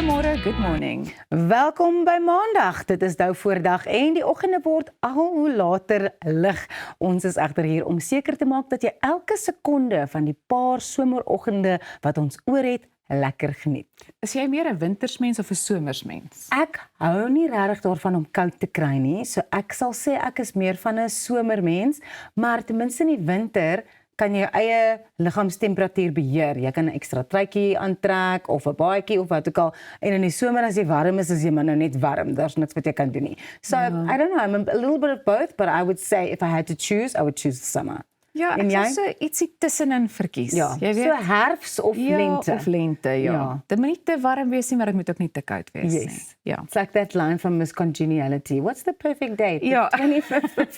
Goeiemôre, good morning. Welkom by Maandag. Dit is nou voordag en die oggende word al hoe later lig. Ons is egter hier om seker te maak dat jy elke sekonde van die paar someroggende wat ons oor het, lekker geniet. Is jy meer 'n wintersmens of 'n somersmens? Ek hou nie regtig daarvan om koud te kry nie, so ek sal sê ek is meer van 'n somermens, maar ten minste in die winter kan jy jou eie liggaamstemperatuur beheer. Jy kan 'n ekstra truitjie aantrek of 'n baadjie of wat ook al. En in die somer as jy warm is jy maar nou net warm. Daar's niks wat jy kan doen nie. So I don't know, I'm a little bit of both, but I would say if I had to choose, I would choose the summer. Ja, En ek sal jy? so ietsie tussenin verkies. Ja, Jy weet, so herfs of lente. of lente, ja. Ja. Dit moet nie te warm wees nie, maar dit moet ook nie te koud wees nie. Yes. Ja. It's like that line from Miss Congeniality. What's the perfect date? The Ja. 25th of,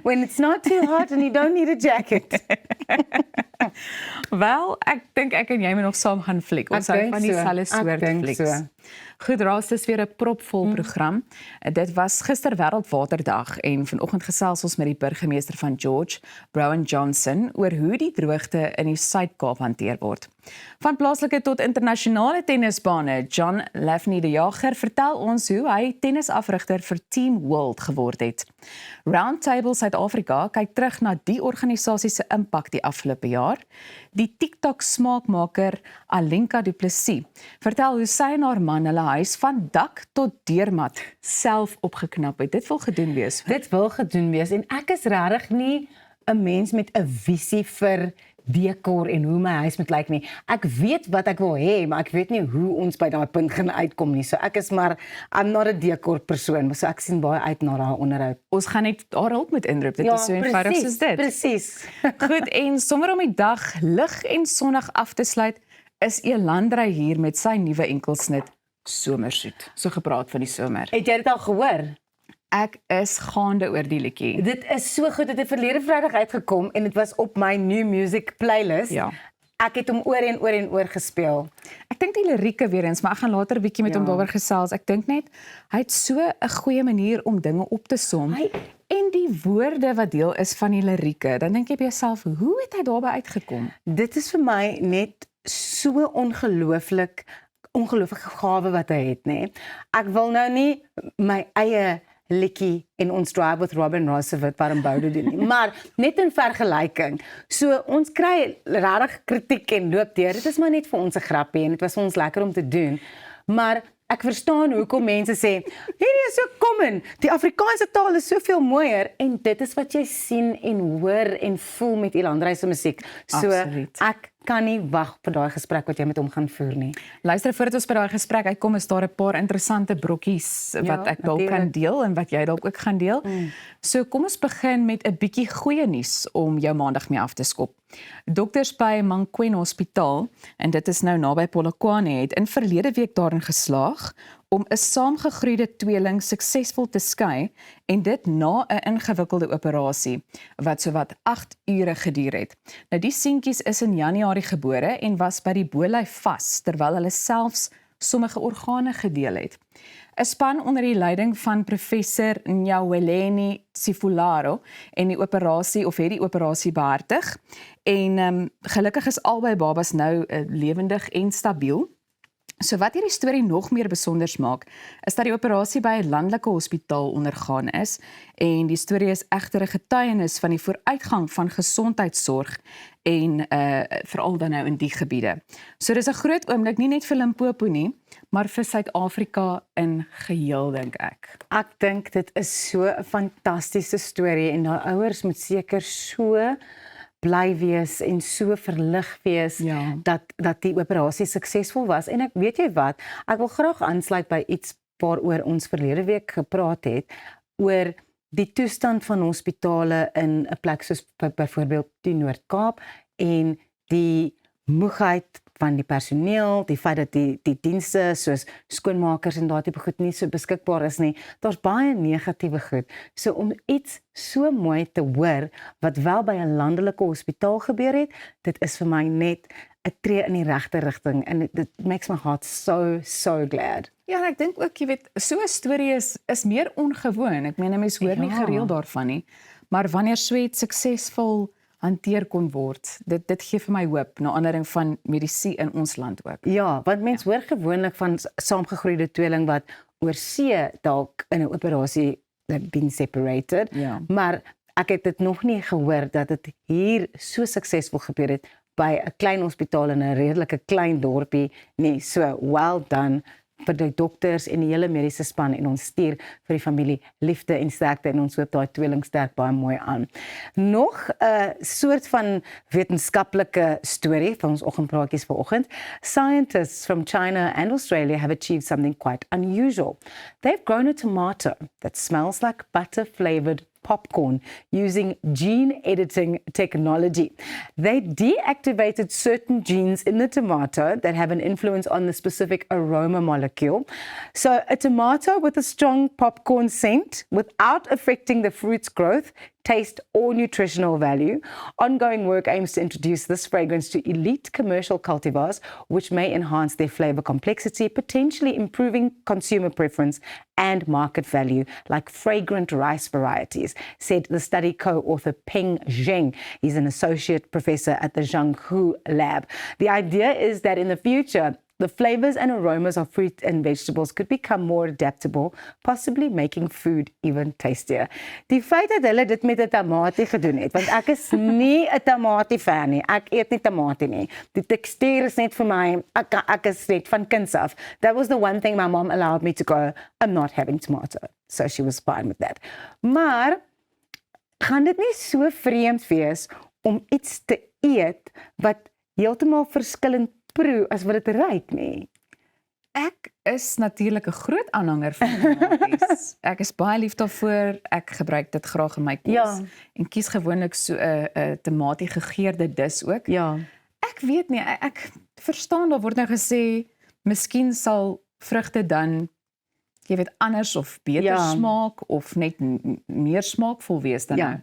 when it's not too hot and you don't need a jacket. Wel, ek dink ek en jy moet nog saam gaan fliek. Ons hou dink van so. dieselfde Ek soort dink flieks. so. Goed, Raas, dis weer 'n propvol program. Dit was gister Wêreldwaterdag en vanoggend gesels ons met die burgemeester van George, Browan Johnson, oor hoe die droogte in die Suid-Kaap hanteer word. Van plaaslike tot internasionale tennisbane, John Lafney die Jager vertel ons hoe hy tennisafrigter vir Team World geword het. Roundtable Suid-Afrika kyk terug na die organisasie se impak die afgelope jaar. Die TikTok smaakmaker Alenka Du Plessis vertel hoe sy en haar man hulle huis van dak tot deurmat self opgeknap het. Dit wil gedoen wees. Dit wil gedoen wees en ek is regtig nie 'n mens met 'n visie vir dekor en hoe my huis moet lyk nie. Ek weet wat ek wil hê, maar ek weet nie hoe ons by daai punt gaan uitkom nie. So ek is maar I'm not 'n dekor persoon, so ek sien baie uit na daai onderhoud. Ons gaan net haar hulp met inroep. Dit is so eenvoudig soos dit. Presies. Goed, en sommer om die dag lig en sonnig af te sluit, is Elandrey hier met sy nuwe enkelsnit Somersoet. So gepraat van die somer. Het jy dit al gehoor? Ek is gaande oor die liedjie. Dit is so goed. Dit het verlede Vrydag uitgekom en dit was op my new music playlist. Ja. Ek het hom oor en oor en oor gespeel. Ek dink die lirieke weer eens, maar ek gaan later 'n bietjie met hom daaroor gesels. Ek dink net hy het so 'n goeie manier om dinge op te som. En die woorde wat deel is van die lirieke, dan dink jy by jouself, hoe het hy daarbey uitgekom? Dit is vir my net so ongelooflike gawe wat hy het, nê. Ek wil nou nie my eie liedjie en ons Drive with Robin Rossevelt Paramboude doen nie, maar net in vergelyking. So ons kry regtig kritiek en loop deur. Dit is maar net vir ons 'n grappie en dit was vir ons lekker om te doen. Maar ek verstaan hoekom mense sê, hierdie is so common. Die Afrikaanse taal is soveel mooier en dit is wat jy sien en hoor en voel met Elandrey se musiek. So Absoluut. ek kan nie wag vir daai gesprek wat jy met hom gaan voer nie. Luister, voordat ons by daai gesprek uitkom, is daar 'n paar interessante brokkies wat ek dalk kan natuurlijk. deel en wat jy dalk ook gaan deel. So kom ons begin met 'n bietjie goeie nuus om jou maandag mee af te skop. Dokters by Mankweng Hospitaal, en dit is nou naby Polokwane, het in verlede week daarin geslaag om 'n saamgegroeide tweeling suksesvol te skei en dit na 'n ingewikkelde operasie wat sowat 8 ure geduur het. Nou die seentjies is in Januarie gebore en was by die bolyf vas terwyl hulle selfs sommige organe gedeel het. 'n Span onder die leiding van professor Nyaweleni Sifularo en die operasie behartig en gelukkig is albei babas nou lewendig en stabiel. So wat hierdie storie nog meer besonders maak, is dat die operasie by 'n landelike hospitaal ondergaan is en die storie is egter 'n getuienis van die vooruitgang van gesondheidsorg en veral dan nou in die gebiede. So dis 'n groot oomblik nie net vir Limpopo nie, maar vir Suid-Afrika in geheel dink ek. Ek dink dit is so 'n fantastiese storie en daai ouers moet seker so bly wees en so verlig wees dat die operasie suksesvol was. En ek weet jy wat, ek wil graag aansluit by iets waaroor ons verlede week gepraat het, oor die toestand van hospitale in 'n plek soos byvoorbeeld die Noord-Kaap en die moegheid van die personeel, die feit dat die dienste soos skoonmakers en daardie tipe goed nie so beskikbaar is nie. Daar's baie negatiewe goed. So om iets so mooi te hoor wat wel by 'n landelike hospitaal gebeur het, dit is vir my net 'n tree in die regte rigting en dit makes my heart so glad. Ja, en ek dink ook, jy weet, so 'n storie is meer ongewoon. Ek meen 'n mens hoor nie gereeld daarvan nie, maar wanneer so iets suksesvol hanteer kon word. Dit gee vir my hoop, na aanleiding van medisy in ons land ook. Ja, want mens hoor gewoonlik van saamgegroeide tweeling wat oor see dalk in 'n operasie been separated, maar ek het dit nog nie gehoor dat dit hier so suksesvol gebeur het by 'n klein hospitaal in 'n redelike klein dorpie nie. So well done vir die dokters en die hele mediese span en ons stuur vir die familie liefde en sterkte en ons hoop daai tweeling sterk baie mooi aan. Nog 'n soort van wetenskaplike storie van ons oggendpraatjies vanoggend. Scientists from China and Australia have achieved something quite unusual. They've grown a tomato that smells like butter-flavored popcorn using gene editing technology. They deactivated certain genes in the tomato that have an influence on the specific aroma molecule. So a tomato with a strong popcorn scent without affecting the fruit's growth, taste or nutritional value. Ongoing work aims to introduce this fragrance to elite commercial cultivars, which may enhance their flavor complexity, potentially improving consumer preference and market value, like fragrant rice varieties, said the study co-author Peng Zheng. He's an associate professor at the Zhanghu Lab. The idea is that in the future, the flavors and aromas of fruit and vegetables could become more adaptable, possibly making food even tastier. Die feit dat hulle dit met 'n tamatie gedoen het, want ek is nie 'n tamatie fan nie. Ek eet nie tamatie nie. Die tekstuur is net vir my, ek is net van kinds af. That was the one thing my mom allowed me to go, I'm not having tomato. So she was fine with that. Maar gaan dit nie so vreemd wees om iets te eet wat heeltemal verskillend proe as wat dit ruik nie? Ek is natuurlik 'n groot aanhanger van tomaties. Ek is baie lief daarvoor. Ek gebruik dit graag in my kos. En kies gewoonlik so 'n tamatie gegeurde dis ook. Ja. Ek weet nie, ek verstaan daar word nou gesê miskien sal vrugte dan jy weet anders of beter smaak of net meer smaakvol wees dan nou.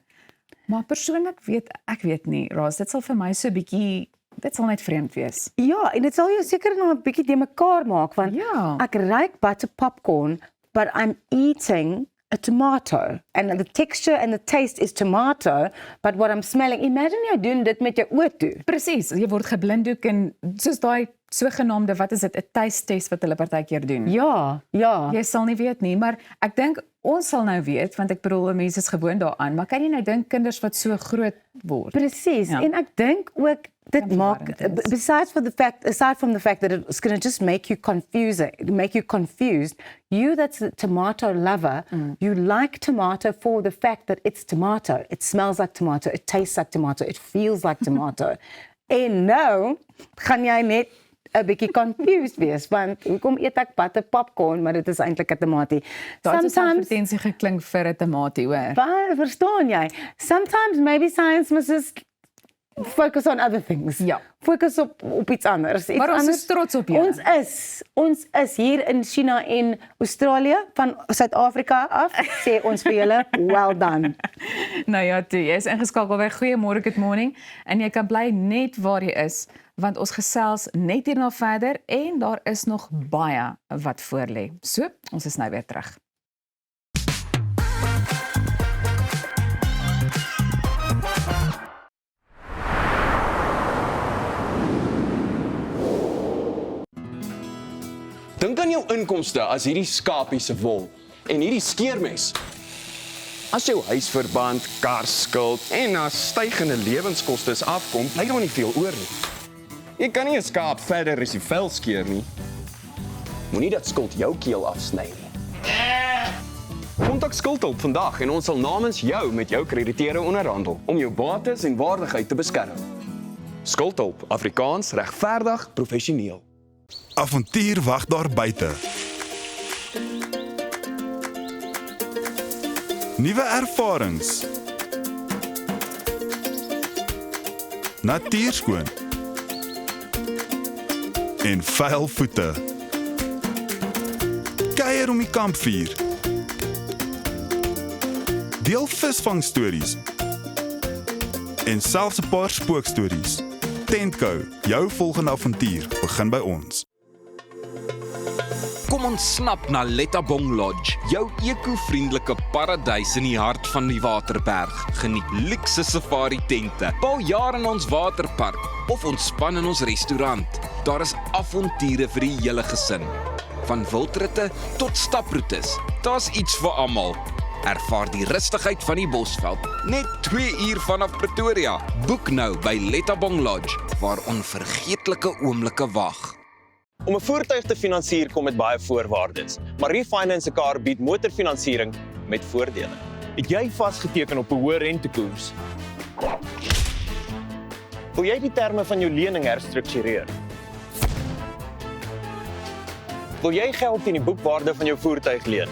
Maar persoonlik ek weet nie, Ras, dit sal vir my so 'n bietjie dit sal net vreemd wees. Ja, en dit sal jou seker nog 'n bietjie de mekaar maak want ek ruik butter popcorn, but I'm eating a tomato and the texture and the taste is tomato, but what I'm smelling, imagine jy doen dit met jou oë toe. Presies, jy word geblinddoek en soos daai sogenaamde, wat is dit, 'n taste test wat hulle partykeer doen. Ja. Jy sal nie weet nie, maar ek dink ons sal nou weet, want ek bedoel mense is gewoond daaraan, maar kan jy nou dink kinders wat so groot word? Presies, en ek dink ook dit maak, aside from the fact that it's going to just make you confused, you that's a tomato lover, you like tomato for the fact that it's tomato. It smells like tomato, it tastes like tomato, it feels like tomato. En nou gaan jy net 'n bietjie confused wees, want hoekom eet ek butter popcorn, maar dit is eintlik 'n tamatie. Daar het 'n advertensie geklink vir 'n tamatie, hoor. Verstaan jy? Sometimes maybe science must just focus on other things. Ja. Fokus op iets anders. Maar ons is trots op jou. Ons is hier in China en Australië, van Suid-Afrika af, sê ons vir julle, well done. Nou ja, jy is ingeskakel by Goeiemôre Good Morning en jy kan bly net waar jy is, want ons gesels net hierna verder en daar is nog baie wat voorlê. So, ons is nou weer terug. Dink aan jou inkomste as hierdie skapie se wol en hierdie skeermes. As jou huisverband, karskuld en na stygende lewenskoste afkom, bly daar nie veel oor nie. Jy kan nie 'n skaap verder as die vel skeer nie. Moenie dat skuld jou keel afsny nie. Kontak Skuldhulp vandag en ons sal namens jou met jou krediteure onderhandel om jou bates en waardigheid te beskerm. Skuldhulp, Afrikaans, regverdig, professioneel. Avontuur wag daar buite. Nuwe ervarings. Natuurskoon. En vuil voete. Kuier om die kampvuur. Deel visvangstories. En selfs 'n paar spookstories. Tentco, jou volgende avontuur begin by ons. Kom ontsnap na Lettabong Lodge, jou eko-vriendelike paradys in die hart van die Waterberg. Geniet luukse safari tente, bou jaar in ons waterpark of ontspan in ons restaurant. Daar is avonture vir die hele gesin. Van wildritte tot staproetes, daar's iets vir almal. Ervaar die rustigheid van die Bosveld, net 2 uur vanaf Pretoria. Boek nou by Lettabong Lodge, waar onvergeetlike oomblikke wag. Om 'n voertuig te finansier kom met baie voorwaardes, maar Refinance 'n Car bied motorfinansiering met voordele. Het jy vasgeteken op 'n hoë rentekoers? Wil jy die terme van jou lening herstruktureer? Wil jy geld teen die boekwaarde van jou voertuig leen?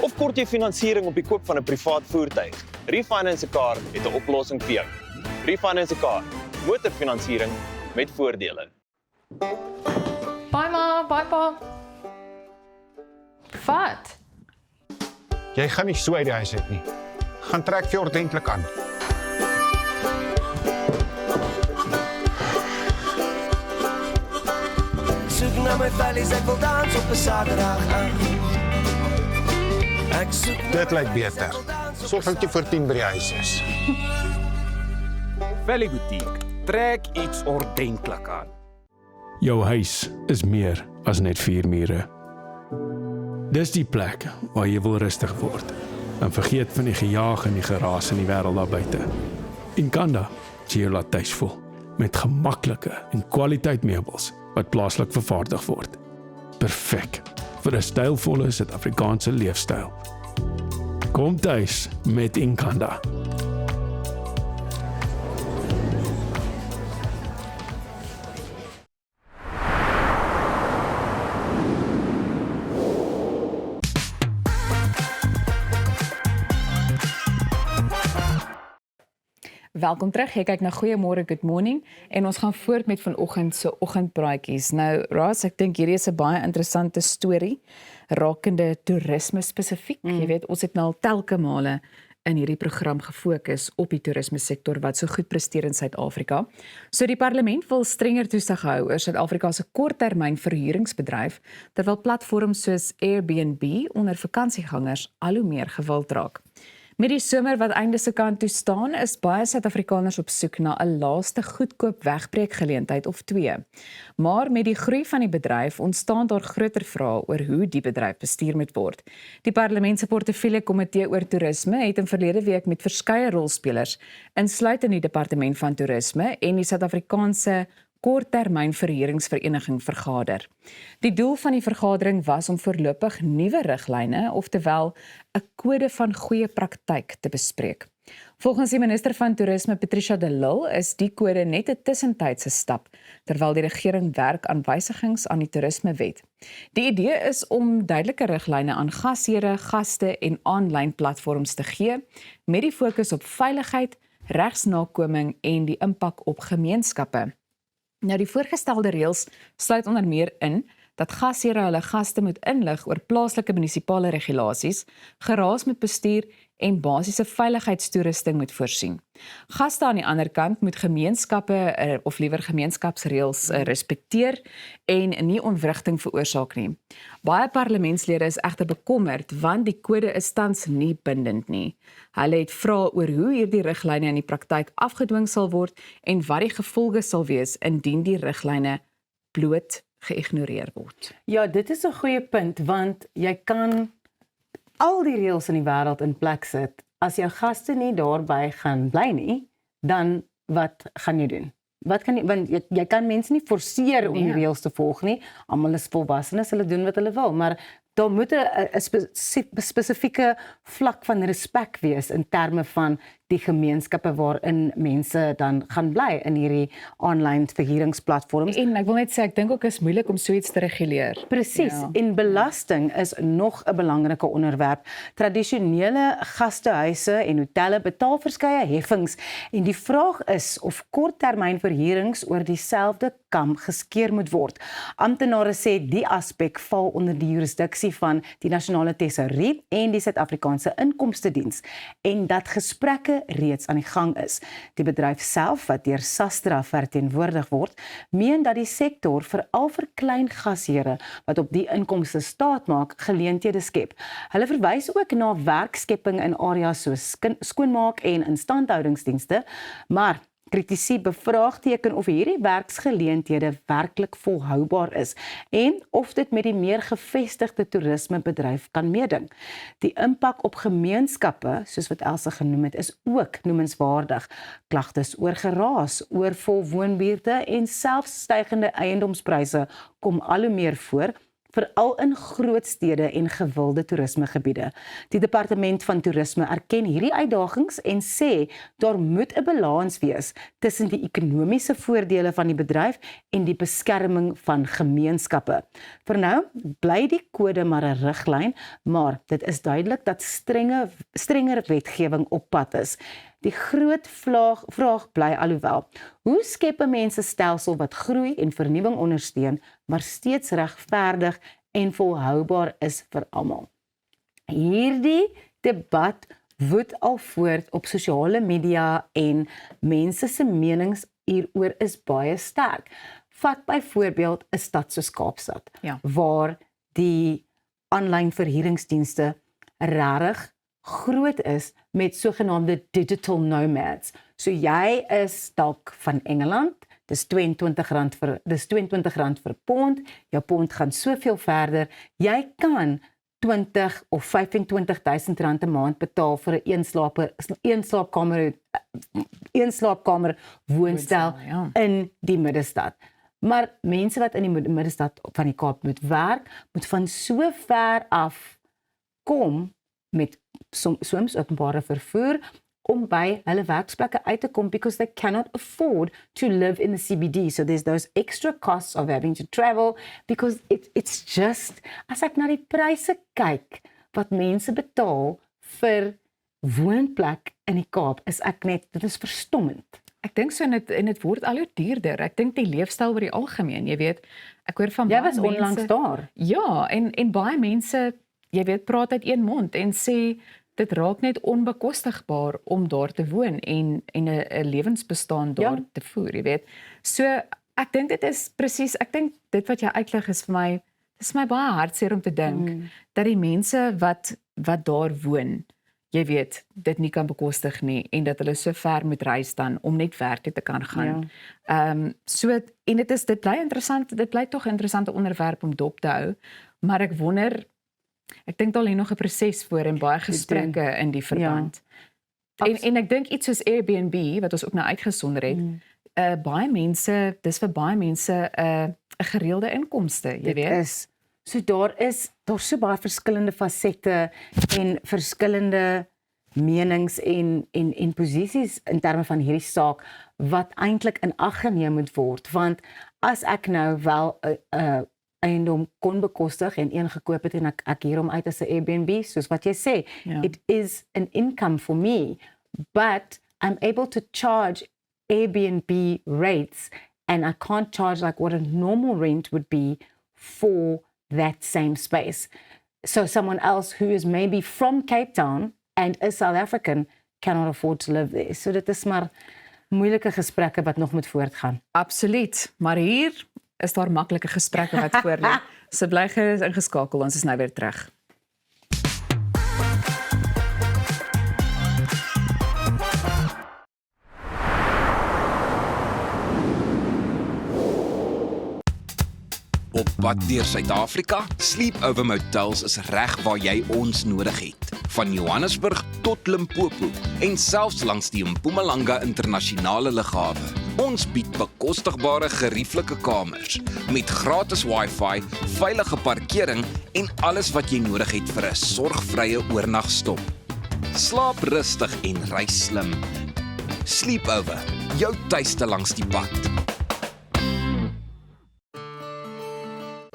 Of kort jy finansiering op die koop van 'n privaat voertuig? Refinance 'n Car het 'n oplossing vir jou. Refinance 'n Car, motorfinansiering met voordele. Bye ma, bye pa. Wat? Jy gaan nie so uit die huis uit nie. Gaan trek vir jou ordentlik aan. Soek na my vellies, ek wil dans op 'n Saterdag aan. Ek soek Dit lyk beter. Sorg dat jy voor 10 by die huis is. Valley Boutique, trek iets ordentlik aan. Jou huis is meer as net 4 mure. Dis die plek waar jy wil rustig word en vergeet van die gejaag en die geraas in die wêreld daar buite. Inkanda sê jy laat tuis voel met gemaklike en kwaliteit meubels wat plaaslik vervaardig word. Perfek vir 'n stylvolle Suid-Afrikaanse leefstyl. Kom tuis met Inkanda. Welkom terug. Jy kyk na Goeiemôre, Good Morning en ons gaan voort met vanoggend se oggendpraatjies. Nou, Ras, ek dink hierdie is 'n baie interessante storie rakende toerisme spesifiek. Jy weet, ons het nou al telke male in hierdie program gefokus op die toerisme sektor wat so goed presteer in Suid-Afrika. So die parlement wil strenger toesig hou oor Suid-Afrika se korttermyn verhuuringsbedryf, terwyl platforms soos Airbnb onder vakansiegangers al hoe meer gewild raak. Met die somer wat einde se kant toe staan, is baie Suid-Afrikaners op soek na 'n laaste goedkoop wegbreekgeleentheid of 2. Maar met die groei van die bedryf ontstaan daar groter vrae oor hoe die bedryf bestuur moet word. Die Parlement se Portefeulje Komitee oor Toerisme het in verlede week met verskeie rolspelers, insluitend die Departement van Toerisme en die Suid-Afrikaanse Korttermyn Verhuuringsvereniging vergader. Die doel van die vergadering was om voorlopig nuwe riglyne, oftewel 'n kode van goeie praktyk te bespreek. Volgens die minister van Toerisme, Patricia de Lille, is die kode net 'n tussentydse stap, terwyl die regering werk aan wysigings aan die toerismewet. Die idee is om duidelike riglyne aan gasheere, gaste en aanlyn platforms te gee, met die fokus op veiligheid, regsnakoming en die impak op gemeenskappe. Nou, die voorgestelde reëls sluit onder meer in dat gasheere hulle gaste moet inlig oor plaaslike munisipale regulasies, geraas moet bestuur en basiese veiligheidstoerusting moet voorsien. Gaste aan die ander kant moet gemeenskappe of liewer gemeenskapsreëls respekteer en nie ontwrigting veroorsaak nie. Baie parlementslede is egter bekommerd want die kode is tans nie bindend nie. Hulle het vrae oor hoe hierdie riglyne in die praktyk afgedwing sal word en wat die gevolge sal wees indien die riglyne bloot geïgnoreer word. Ja, dit is 'n goeie punt want jy kan al die reëls in die wêreld in plek sit. As jou gaste nie daarby gaan bly nie, dan wat gaan jy doen? Wat kan jy, want jy kan mense nie forceer om die reëls te volg nie. Almal is volwassenes, hulle doen wat hulle wil, maar daar moet 'n spesifieke vlak van respek wees in terme van die gemeenskappe waarin mense dan gaan bly in hierdie aanlyn verhuuringsplatforms. En ek wil net sê, ek dink ook is moeilik om so iets te reguleer. Presies, en belasting is nog 'n belangrike onderwerp. Tradisionele gastehuise en hotelle betaal verskeie heffings en die vraag is of korttermynverhuurings oor dieselfde kam geskeer moet word. Amptenare sê die aspek val onder die jurisdiksie van die Nasionale Tesourie en die Suid-Afrikaanse Inkomstediens en dat gesprekke weke reeds aan die gang is. Die bedryf self, wat deur Sastra verteenwoordig word, meen dat die sektor veral vir klein gasheere wat op die inkomste staat maak, geleenthede skep. Hulle verwys ook na werkskepping in areas soos skoonmaak en instandhoudingsdienste, maar kritici bevraagteken of hierdie werksgeleenthede werklik volhoubaar is en of dit met die meer gevestigde toerismebedryf kan meeding. Die impak op gemeenskappe, soos wat Elsa genoem het, is ook noemenswaardig. Klagtes oor geraas, oorvol woonbuurte en selfs stygende eiendomspryse kom al hoe meer voor, veral in groot stede en gewilde toerismegebiede. Die Departement van Toerisme erken hierdie uitdagings en sê daar moet 'n balans wees tussen die ekonomiese voordele van die bedryf en die beskerming van gemeenskappe. Vir nou bly die kode maar 'n riglyn, maar dit is duidelik dat strenger wetgewing op pad is. Die groot vraag bly alhoewel, hoe skep 'n mens 'n stelsel wat groei en vernuwing ondersteun, maar steeds regverdig en volhoubaar is vir almal? Hierdie debat woed al voort op sosiale media en mense se menings hieroor is baie sterk. Vat byvoorbeeld 'n stad soos Kaapstad, waar die aanlyn verhuuringsdienste regtig groot is met sogenaamde digital nomads. So jy is dalk van Engeland, dis R22 vir pond, jou pond gaan soveel verder, jy kan 20 of 25.000 rand 'n maand betaal vir 'n een slaapkamer woonstel in die middestad. Maar mense wat in die middestad van die Kaap moet werk, moet van so ver af kom met soms openbare vervoer om by hulle werksplekke uit te kom, because they cannot afford to live in the CBD. So there's those extra costs of having to travel, because it's just, as ek na die pryse kyk wat mense betaal vir woonplek in die Kaap, is ek net, dit is verstommend. Ek dink so, en dit word al hoe duurder. Ek dink die leefstyl oor die algemeen, jy weet, ek hoor van jy baie was onlangs daar. Ja, en baie mense, jy weet, praat uit een mond en sê dit raak net onbekostigbaar om daar te woon en 'n lewensbestaan daar te voer, jy weet. So ek dink dit is presies, ek dink dit wat jy uitlig is vir my, dit is my baie hartseer om te dink dat die mense wat daar woon, jy weet, dit nie kan bekostig nie en dat hulle so ver moet reis dan om net werk te kan gaan. So en dit bly interessant, dit bly tog 'n interessante onderwerp om dop te hou, maar ek wonder, ek dink daar lê nog 'n proses voor en baie gesprekke in die verband. En ek dink iets soos Airbnb wat ons ook nou uitgesonder het, baie mense, dis vir baie mense 'n gereelde inkomste, jy weet. Dit is. So daar's so baie verskillende fasette en verskillende menings en posisies in terme van hierdie saak wat eintlik in ag geneem moet word, want as ek nou wel 'n eiendom kon bekostig en een gekoop het en ek hier om uit as 'n Airbnb, soos wat jy sê, it is an income for me, but I'm able to charge Airbnb rates and I can't charge like what a normal rent would be for that same space. So someone else who is maybe from Cape Town and is South African cannot afford to live there. So dit is maar moeilike gesprekke wat nog moet voortgaan. Absoluut, maar hier is daar maklike gesprekke wat voor lê. So bly ingeskakel, ons is nou weer terug. Op pad deur Suid-Afrika, Sleepover Motels is reg waar jy ons nodig het. Van Johannesburg tot Limpopo en selfs langs die Mpumalanga internasionale lughawe. Ons bied bekostigbare gerieflike kamers met gratis Wi-Fi, veilige parkering en alles wat jy nodig het vir 'n sorgvrye oornagstop. Slaap rustig en reis slim. Sleepover, jou tuiste langs die pad.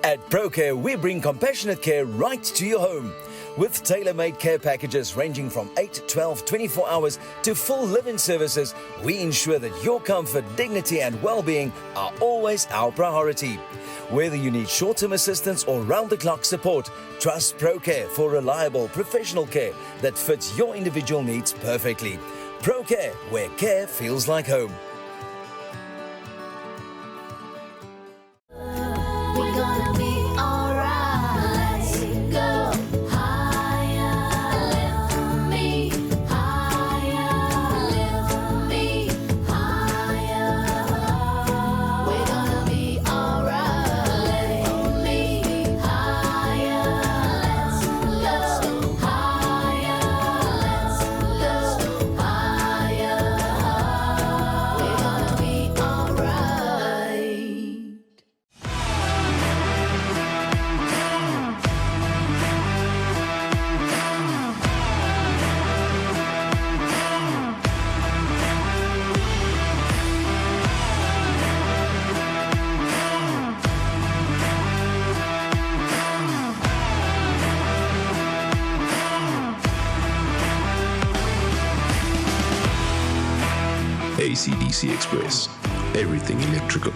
At ProCare, we bring compassionate care right to your home. With tailor-made care packages ranging from 8, 12, 24 hours to full live-in services, we ensure that your comfort, dignity and well-being are always our priority. Whether you need short-term assistance or round-the-clock support, trust ProCare for reliable, professional care that fits your individual needs perfectly. ProCare, where care feels like home. We're gonna be alright. Let's go higher. Lift me higher. Lift me higher. We're gonna be alright. Lift me higher. Let's go higher. Let's go higher. We're gonna be alright. AC/DC Express. Everything electrical.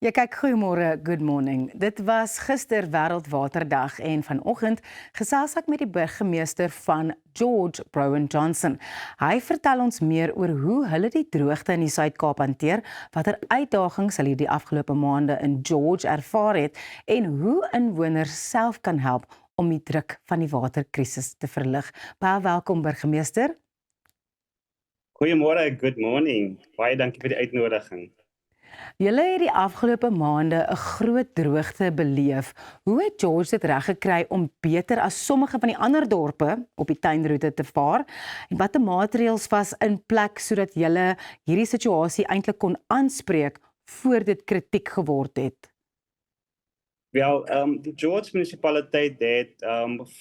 Jy kyk goeiemôre, good morning. Dit was gister Wêreldwaterdag en vanoggend gesels ek met die burgemeester van George Browen Johnson. Hy vertel ons meer oor hoe hulle die droogte in die Suid-Kaap hanteer, watter uitdagings hulle die afgelope maande in George ervaar het en hoe inwoners self kan help om die druk van die waterkrisis te verlig. Baie welkom burgemeester. Goeiemôre, good morning. Baie dankie vir die uitnodiging. Julle het die afgelope maande 'n groot droogte beleef. Hoe het George dit reg gekry om beter as sommige van die ander dorpe op die tuinroete te vaar? En watter maatreëls was in plek sodat julle hierdie situasie eintlik kon aanspreek voor dit kritiek geword het? Wel, die George munisipaliteit het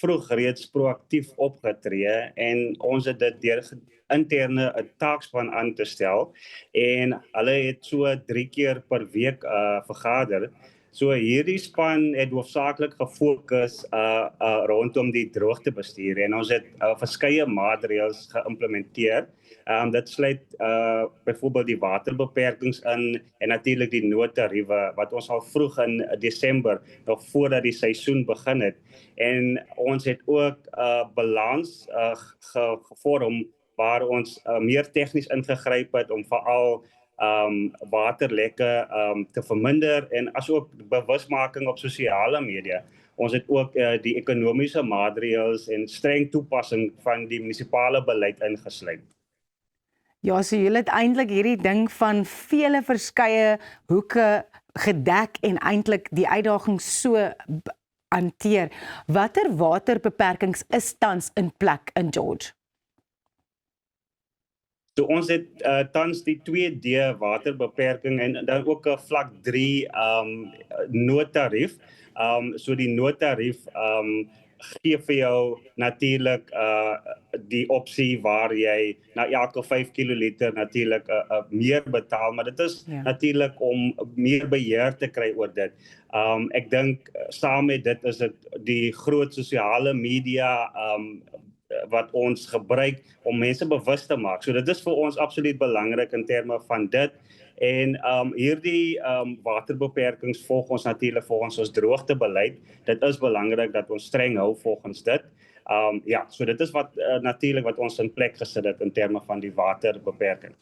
vroeg reeds proaktief opgetree en ons het dit deur interne 'n taakspan aan te stel en hulle het so 3 keer per week vergader. So hierdie span het hoofsaaklik gefokus rondom die droogtebestuur en ons het verskeie maatreëls geïmplementeer. Dit sluit byvoorbeeld die waterbeperkings in en natuurlik die noodtariewe wat ons al vroeg in Desember nog voordat die seisoen begin het. En ons het ook balans gevorm waar ons meer tegnies ingegryp het om veral waterlekke te verminder en asook bewusmaking op sosiale media. Ons het ook die ekonomiese maatreëls en streng toepassing van die munisipale beleid ingesluit. Ja, so julle het eintlik hierdie ding van vele verskeie hoeke gedek en eintlik die uitdagings so hanteer. Watter waterbeperkings is tans in plek in George? So ons het tans die 2D waterbeperking en dan ook 'n vlak 3 noodtarief. So die noodtarief gee vir jou natuurlik die opsie waar jy na elke 5 kiloliter natuurlik meer betaal, maar dit is natuurlik om meer beheer te kry oor dit. Ek dink saam met dit is dit die groot sosiale media wat ons gebruik om mense bewus te maak. So dit is vir ons absoluut belangrik in terme van dit. En hierdie waterbeperkings volg ons natuurlik volgens ons droogtebeleid. Dit is belangrik dat ons streng hou volgens dit. Ja, so dit is wat natuurlik wat ons in plek gesit het in terme van die waterbeperking.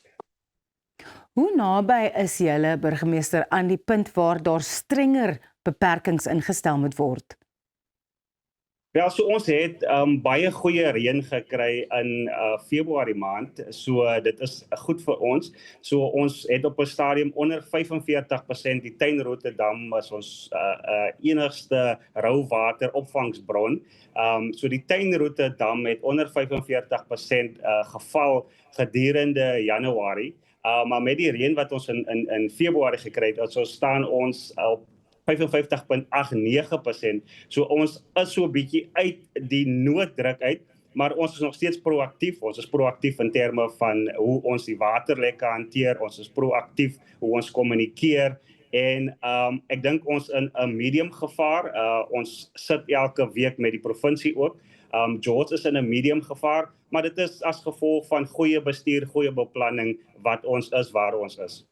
Hoe naby is julle burgemeester aan die punt waar daar strenger beperkings ingestel moet word? Ja, so ons het baie goeie reën gekry in Februarie maand, so dit is goed vir ons. So ons het op 'n stadium onder 45% die Tuinroete dam as ons enigste rouwater opvangsbron. So die Tuinroete dam het onder 45% geval gedurende Januarie. Maar met die reën wat ons in Februarie gekry het, so staan ons op 55,89%. So ons is so 'n bietjie uit die nooddruk uit, maar ons is nog steeds proaktief. Ons is proaktief in terme van hoe ons die waterlekke hanteer. Ons is proaktief hoe ons kommunikeer en ek dink ons in 'n medium gevaar. Ons sit elke week met die provinsie ook. George is in 'n medium gevaar, maar dit is as gevolg van goeie bestuur, goeie beplanning wat ons is waar ons is.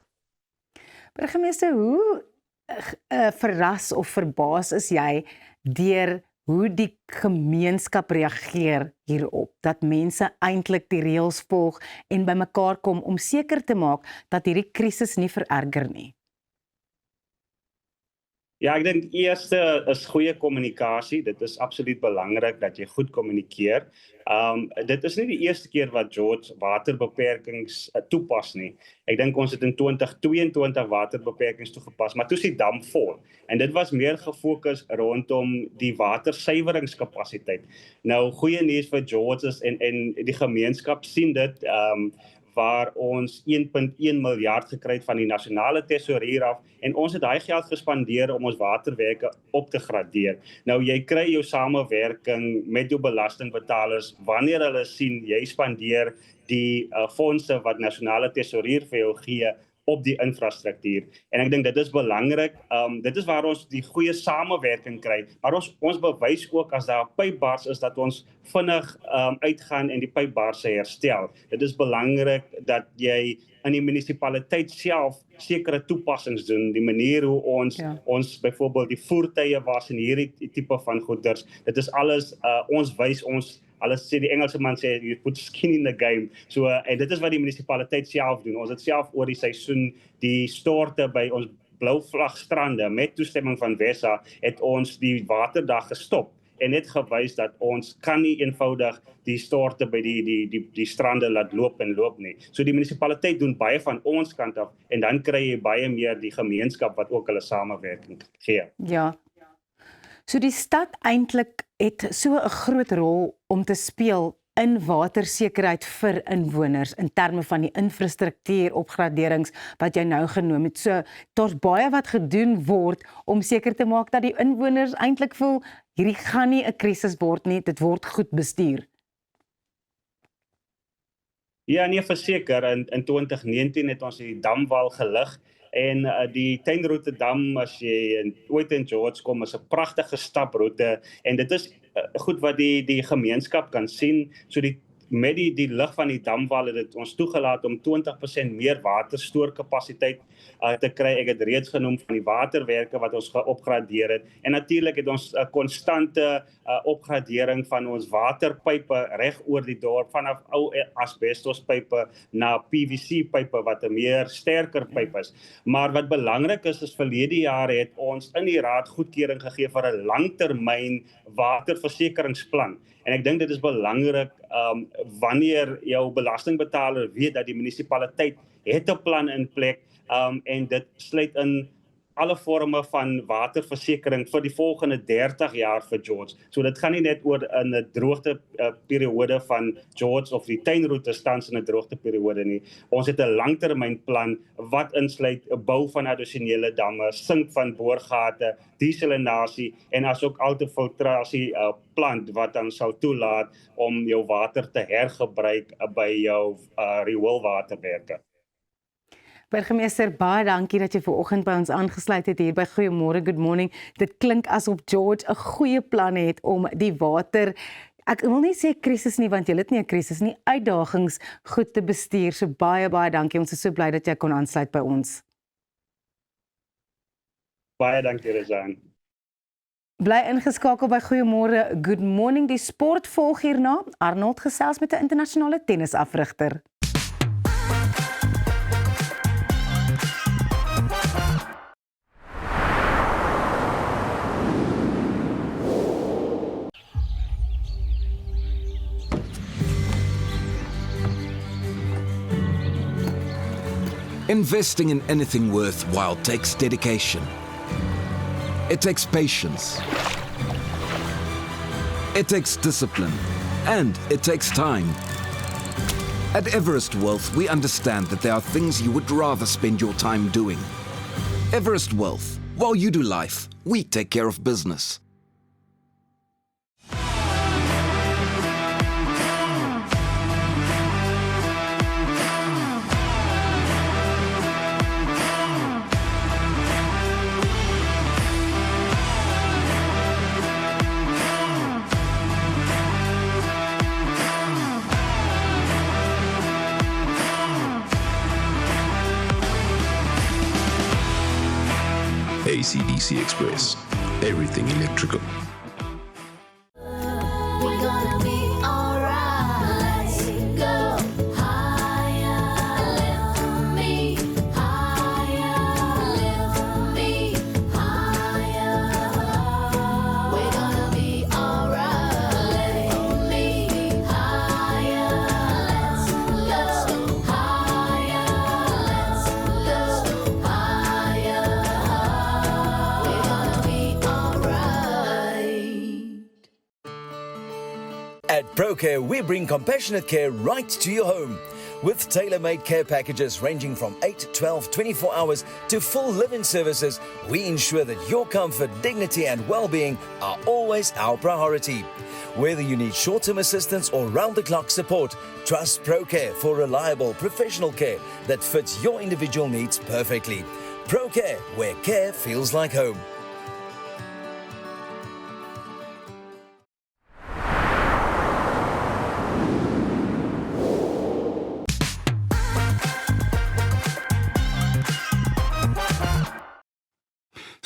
Burgemeester, hoe verras of verbaas is jy deur hoe die gemeenskap reageer hierop, dat mense eintlik die reëls volg en bymekaar kom om seker te maak dat hierdie krisis nie vererger nie? Ja, ek dink eerste is goeie kommunikasie. Dit is absoluut belangrik dat jy goed kommunikeer. Dit is nie die eerste keer wat George waterbeperkings toepas nie. Ek dink ons het in 2022 waterbeperkings toegepas, maar toe is die dam vol. En dit was meer gefokus rondom die watersuiweringskapasiteit. Nou, goeie nuus vir George is en die gemeenskap sien dit, waar ons 1.1 miljard gekry het van die nasionale tesourier af en ons het daai geld gespandeer om ons waterwerke op te gradeer. Nou jy kry jou samewerking met jou belastingbetalers wanneer hulle sien jy spandeer die fondse wat nasionale tesourier vir jou gee op die infrastruktuur. En ek dink dit is belangrik. Dit is waar ons die goeie samewerking kry. Maar ons bewys ook as daar 'n pypbars is dat ons vinnig uitgaan en die pypbars herstel. Dit is belangrik dat jy in die munisipaliteit self sekere toepassings doen, die manier hoe ons byvoorbeeld die voertuie was en hierdie tipe van goeders. Dit is alles ons wys ons alles sê die Engelse man sê you put skin in the game. So en dit is wat die munisipaliteit self doen. Ons het self oor die seisoen die storte by ons Blouvlagstrande met toestemming van Wessa het ons die waterdag gestop en net gewys dat ons kan nie eenvoudig die storte by die strande laat loop nie. So die munisipaliteit doen baie van ons kant af en dan kry jy baie meer die gemeenskap wat ook hulle samewerking gee. Ja. So die stad eintlik het so 'n groot rol om te speel in watersekerheid vir inwoners in terme van die infrastruktuur opgraderings wat jy nou genoem het. So daar's baie wat gedoen word om seker te maak dat die inwoners eintlik voel hierdie gaan nie 'n krisis word nie, dit word goed bestuur. Ja, nee, verseker. In 2019 het ons die damwal gelig en die tuinroete dam as jy ooit in George kom is 'n pragtige staproete en dit is goed wat die gemeenskap kan sien. So met die lig van die damwal het dit ons toegelaat om 20% meer waterstoorkapasiteit te kry. Ek het reeds genoem van die waterwerke wat ons geopgradeer het. En natuurlik het ons 'n konstante opgradering van ons waterpype reg oor die dorp vanaf ou asbestospype na PVC-pype wat 'n meer sterker pyp is. Maar wat belangrik is verlede jaar het ons in die raad goedkeuring gegee vir 'n langtermyn waterversekeringsplan. En ek dink dit is belangrik wanneer jou belastingbetaler weet dat die munisipaliteit het 'n plan in plek en dit sluit in alle forme van waterversekering vir die volgende 30 jaar vir George. So dit gaan nie net oor in 'n droogte periode van George of die tuinroete tans in 'n droogte periode nie. Ons het 'n langtermynplan wat insluit 'n bou van addisionele damme, sink van boorgate, desalinasie en asook ultrafiltrasie plant wat dan sal toelaat om jou water te hergebruik by jou rioolwaterwerke. Burgemeester, baie dankie dat jy vanoggend by ons aangesluit het hier by Goeiemôre, Good Morning. Dit klink asof George 'n goeie plan het om die water, ek wil nie sê krisis nie want jy het nie 'n krisis nie, uitdagings goed te bestuur. So baie dankie. Ons is so bly dat jy kon aansluit by ons. Baie dankie, Rezaan. Bly ingeskakel by Goeiemôre, Good Morning. Die sport volg hierna. Arnold gesels met 'n internasionale tennisafrigter. Investing in anything worthwhile takes dedication. It takes patience. It takes discipline. And it takes time. At Everest Wealth, we understand that there are things you would rather spend your time doing. Everest Wealth. While you do life, we take care of business. AC/DC Express. Everything electrical. We're gonna be alright. Let's go higher, lift me higher, lift me higher. We're gonna be alright. Lift me higher. Let's go higher. Let's go higher. We're gonna be alright. At ProCare, we bring compassionate care right to your home. With tailor-made care packages ranging from 8, 12, 24 hours to full live-in services, we ensure that your comfort, dignity and well-being are always our priority. Whether you need short-term assistance or round-the-clock support, trust ProCare for reliable professional care that fits your individual needs perfectly. ProCare, where care feels like home.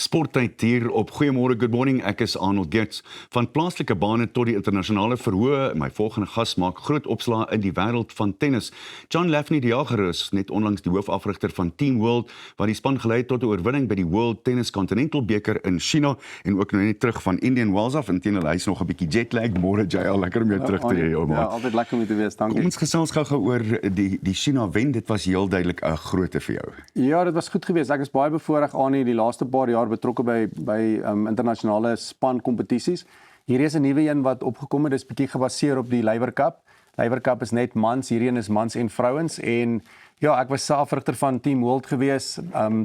Sporttyd hier op Goeiemôre, good morning. Ek is Arnold Gertz. Van plaaslike bane tot die internasionale verhoë. My volgende gas maak groot opslaa in die wêreld van tennis. John Lafney die Jager is net onlangs die hoofafrigter van Team World, wat die span gelei het tot 'n oorwinning by die World Tennis Continental Beker in China en ook nou net terug van Indian Wells af. Inteendeel, hy is nog 'n bietjie jetlag. Môre JL, lekker om jou terug te hê, ou man. Ja, altyd lekker om te wees, dankie. Kom ons gesels gou oor die China wen. Dit was heel duidelik 'n grootte vir jou. Ja, dit was goed geweest. Ek is baie bevoorreg aan die laaste paar jaar betrokke by internasionale span kompetisies. Hier is 'n nuwe een wat opgekom het, dis bietjie gebaseer op die Laver Cup. Laver Cup is net mans, hierdie een is mans en vrouens en ja, ek was se afrigter van Team World gewees,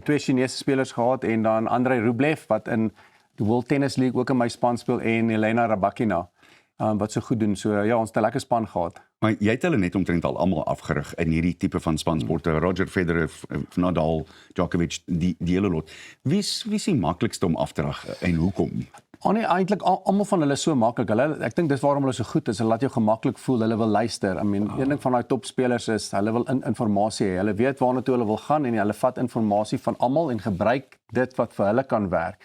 twee Chinese spelers gehad en dan Andrei Rublev wat in die World Tennis League ook in my span speel en Elena Rybakina wat so goed doen. So ja, ons het 'n lekker span gehad. Maar jy het hulle net omtrent al almal afgerig in hierdie tipe van spansporte. Roger Federer, Nadal, Djokovic, die hele lot. Wie is die maklikste om af te rig en hoekom? Nee, eintlik almal van hulle is so maklik. Ek dink dis waarom hulle so goed is. Hulle laat jou gemaklik voel. Hulle wil luister. Een ding van daai topspelers is hulle wil inligting hê. Hulle weet waarna toe hulle wil gaan en hulle vat inligting van almal en gebruik dit wat vir hulle kan werk.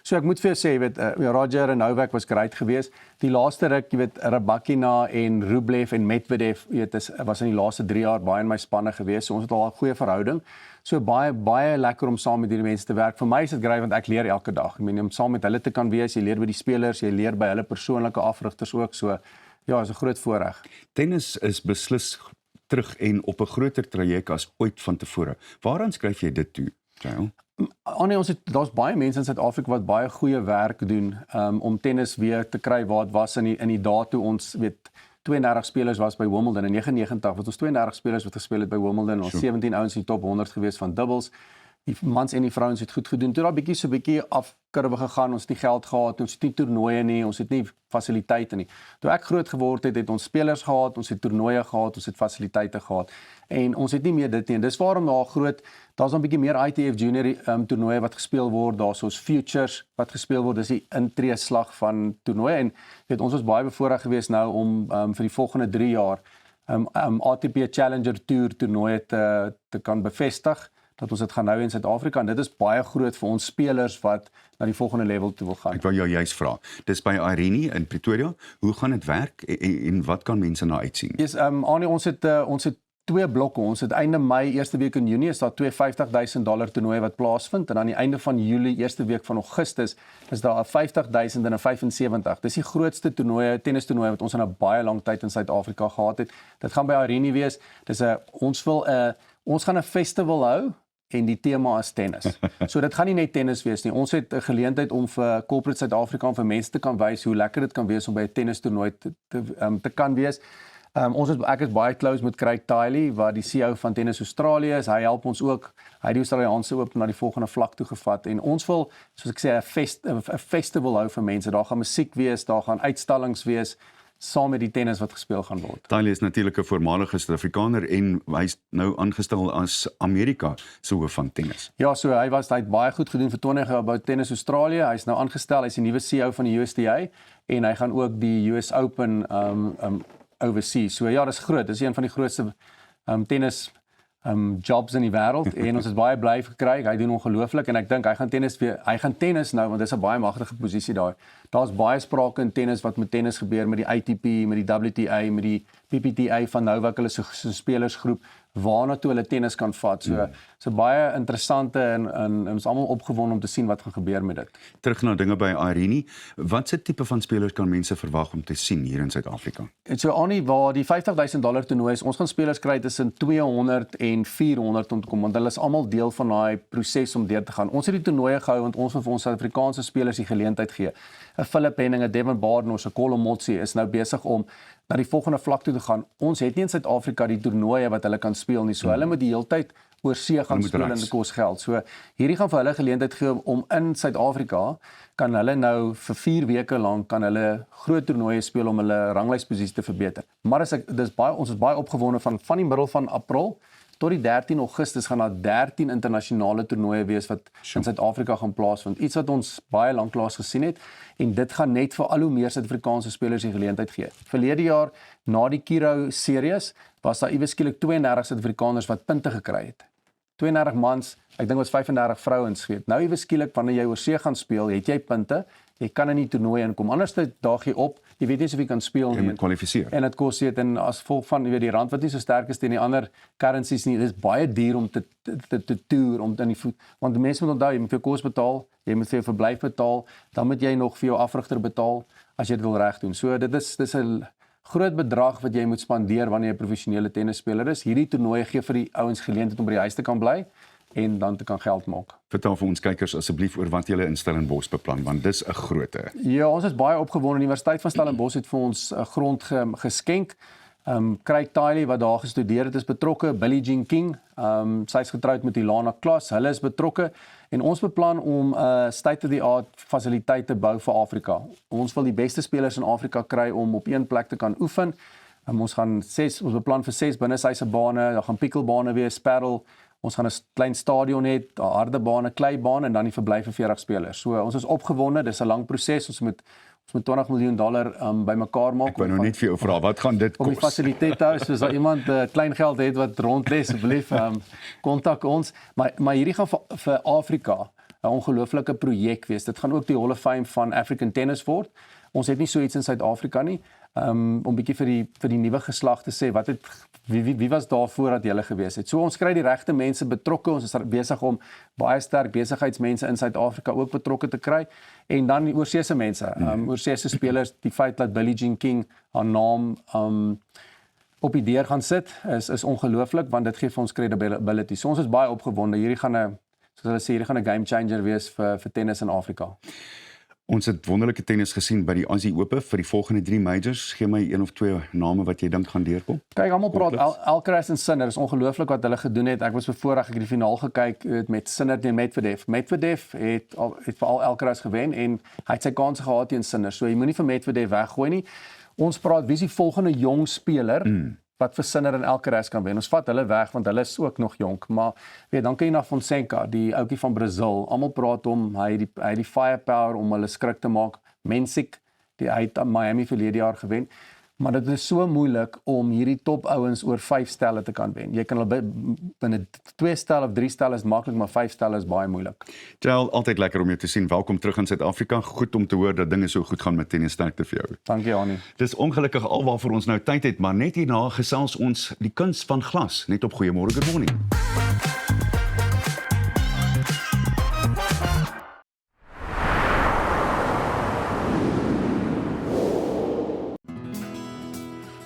So ek moet vir jou sê, jy weet, Roger en Novak was great geweest. Die laaste ruk, jy weet, Rybakina en Rublev en Medvedev, jy weet, was in die laaste 3 jaar baie in my spanne geweest. So ons het al 'n goeie verhouding. So baie lekker om saam met hierdie mense te werk. Vir my is dit great want ek leer elke dag. Ek meen om saam met hulle te kan wees, jy leer by die spelers, jy leer by hulle persoonlike afrigters ook. So ja, is 'n groot voorreg. Tennis is beslis terug en op 'n groter traject as ooit van tevore. Waaraan skryf jy dit toe, Jael? Daar's baie mense in Suid-Afrika wat baie goeie werk doen om tennis weer te kry waar dit was in die dae toe ons weet 32 spelers was by Wimbledon in 99 wat ons 32 spelers wat gespeel het by Wimbledon, ons 17 ouens in die top 100 gewees van doubles. Die mans en die vrouens het goed gedoen. Toe daar bietjie afkurwe gegaan, ons het nie geld gehad, ons het nie toernooie nie, ons het nie fasiliteite nie. Toe ek groot geword het, het ons spelers gehad, ons het toernooie gehad, ons het fasiliteite gehad en ons het nie meer dit nie. En dis waarom daar's dan bietjie meer ITF Junior toernooie wat gespeel word, daar's ons Futures wat gespeel word, dis die intreeslag van toernooie en weet ons was baie bevoorreg geweest nou om vir die volgende 3 jaar ATP Challenger Tour toernooie te kan bevestig. Dat ons dit gaan nou in Suid-Afrika en dit is baie groot vir ons spelers wat na die volgende level toe wil gaan. Ek wou jou juist vra. Dis by Irene in Pretoria. Hoe gaan dit werk en wat kan mense na uitsien? Yes, ons het 2 blokke. Ons het einde Mei, eerste week in Junie is daar $2 50,000 toernooie wat plaasvind en aan die einde van Julie, eerste week van Augustus is daar 'n 50,000 en 'n 75. Dis die grootste toernooie, tennis toernooie wat ons in 'n baie lang tyd in Suid-Afrika gehad het. Dit gaan by Irene wees. Ons gaan 'n festival hou en die tema is tennis. So dit gaan nie net tennis wees nie. Ons het 'n geleentheid om vir Corporate Suid-Afrika en vir mense te kan wys hoe lekker dit kan wees om by 'n tennistoernooi te kan wees. Ek is baie close met Craig Tiley wat die CEO van Tennis Australië is. Hy help ons ook. Hy het die Australiaanse ook na die volgende vlak toe gevat en ons wil, soos ek sê, 'n festival hou vir mense. Daar gaan musiek wees, daar gaan uitstallings wees saam met die tennis wat gespeel gaan word. Tiley is natuurlik 'n voormalige Suid-Afrikaner en hy's nou aangestel as Amerika se hoof van tennis. Ja, so hy het baie goed gedoen vir 20 jaar by Tennis Australië. Hy's nou aangestel, hy's die nuwe CEO van die USTA en hy gaan ook die US Open oversee. So ja, dis groot. Dis een van die grootste tennis jobs in die wêreld en ons is baie bly gekry. Hy doen ongelooflik en ek dink hy gaan tennis nou want dis 'n baie magtige posisie daai. Daar's baie sprake in tennis wat met tennis gebeur met die ATP, met die WTA, met die PPTA van nou wat hulle so spelersgroep waarna toe hulle tennis kan vat. So baie interessante en ons almal opgewonde om te sien wat gaan gebeur met dit. Terug na dinge by Irene, watse tipe van spelers kan mense verwag om te sien hier in Suid-Afrika? So Annie, waar die $50,000 toernooi is, ons gaan spelers kry tussen 200 en 400 om te kom, want hulle is almal deel van daai proses om deur te gaan. Ons het die toernooie gehou want ons wil vir ons Suid-Afrikaanse spelers die geleentheid gee. 'n Philip Henning, 'n Devin Badenhorst, 'n Colin Motsie is nou besig om na die volgende vlak toe te gaan. Ons het nie in Suid-Afrika die toernooie wat hulle kan speel nie. So hulle moet die hele tyd oor see gaan speel en dit kos geld. So hierdie gaan vir hulle geleentheid gee om in Suid-Afrika kan hulle nou vir 4 weke lank kan hulle groot toernooie speel om hulle ranglysposisie te verbeter. Maar ons is baie opgewonde van die middel van April tot die 13 Augustus gaan daar 13 internasionale toernooie wees wat in Suid-Afrika gaan plaasvind. Iets wat ons baie lanklaas gesien het en dit gaan net vir al hoe meer Suid-Afrikaanse spelers die geleentheid gee. Verlede jaar na die Kiro series was daar iewes skielik 32 Suid-Afrikaners wat punte gekry het. 32 mans, ek dink was 35 vrouens geweet. Nou iewes skielik wanneer jy oor see gaan speel, het jy punte. Jy kan in die toernooi inkom. Anders daag jy op, jy weet nie of jy kan speel nie. Jy moet kwalifiseer. En dit kos dit en as gevolg van jy weet die rand wat nie so sterk is teen die ander currencies nie. Dit is baie duur om te toer om in die voet. Want die mense moet onthou, jy moet vir jou kos betaal, jy moet vir jou verblyf betaal, dan moet jy nog vir jou afrigter betaal as jy dit wil reg doen. So dis 'n groot bedrag wat jy moet spandeer wanneer jy 'n professionele tennisspeler is. Hierdie toernooie gee vir die ouens geleentheid om by die huis te kan bly en dan te kan geld maak. Vertel vir ons kykers asseblief oor wat julle in Stellenbosch beplan, want dis 'n groote. Ja, ons is baie opgewonde. Die Universiteit van Stellenbosch het vir ons 'n grond geskenk. Craig Tiley wat daar gestudeer het is betrokke, Billie Jean King, sy's getroud met Ilana Klas, hulle is betrokke en ons beplan om 'n state-of-the-art fasiliteit te bou vir Afrika. Ons wil die beste spelers in Afrika kry om op een plek te kan oefen. Ons beplan vir 6 binnesyse bane, daar gaan pikkelbane wees, paddle. Ons gaan 'n klein stadion hê, 'n harde bane, kleibaan en dan die verblyf vir 40 spelers. So ons is opgewonde, dis 'n lang proses. Ons moet $20 miljoen bymekaar maak. Ek wou nou net vir jou vra, wat gaan dit kos? Om die fasiliteit hou, soos daar iemand klein geld het wat rondlê, asseblief kontak ons. Maar hierdie gaan vir Afrika 'n ongelooflike projek wees. Dit gaan ook die Hall of Fame van African Tennis word. Ons het nie so iets in Suid-Afrika nie. Om bietjie vir die nuwe geslag te sê wat wie was daar voordat julle gewees het. So ons kry die regte mense betrokke. Ons is besig om baie sterk besigheidsmense in Suid-Afrika ook betrokke te kry en dan die oorseese mense, oorseese spelers. Die feit dat Billie Jean King haar naam op die deur gaan sit is ongelooflik want dit gee vir ons credibility. So ons is baie opgewonde. Hierdie gaan 'n game changer wees vir tennis in Afrika. Ons het wonderlike tennis gesien by die Aussie Ope vir die volgende 3 majors. Gee my 1 of 2 name wat jy dink gaan deurkom. Kyk, almal praat Alcaraz en Sinner. Is ongelooflik wat hulle gedoen het. Ek was bevoorreg, ek het die finaal gekyk met Sinner teen Medvedev. Medvedev het vir al Alcaraz gewen en hy het sy kanse gehad teen Sinner. So jy moenie vir Medvedev weggooi nie. Ons praat wie is die volgende jong speler wat vir Sinner en Alcaraz kan wen. Ons vat hulle weg want hulle is ook nog jonk, maar weet dan kan jy na Fonseca, die ouetjie van Brazil. Almal praat om hy het die firepower om hulle skrik te maak. Mensik, hy het Miami verlede jaar gewen. Maar dit is so moeilik om hierdie top ouens oor 5 stelle te kan wen. Jy kan hulle binne 2 stelle of 3 stelle is maklik, maar 5 stelle is baie moeilik. Tel, altyd lekker om jou te sien. Welkom terug in Suid-Afrika. Goed om te hoor dat dinge so goed gaan met tennis. Sterkte vir jou. Dankie, Annie. Dis ongelukkig alwaarvoor ons nou tyd het, maar net hierna gesels ons die kuns van glas, net op Goeiemôre Good Morning.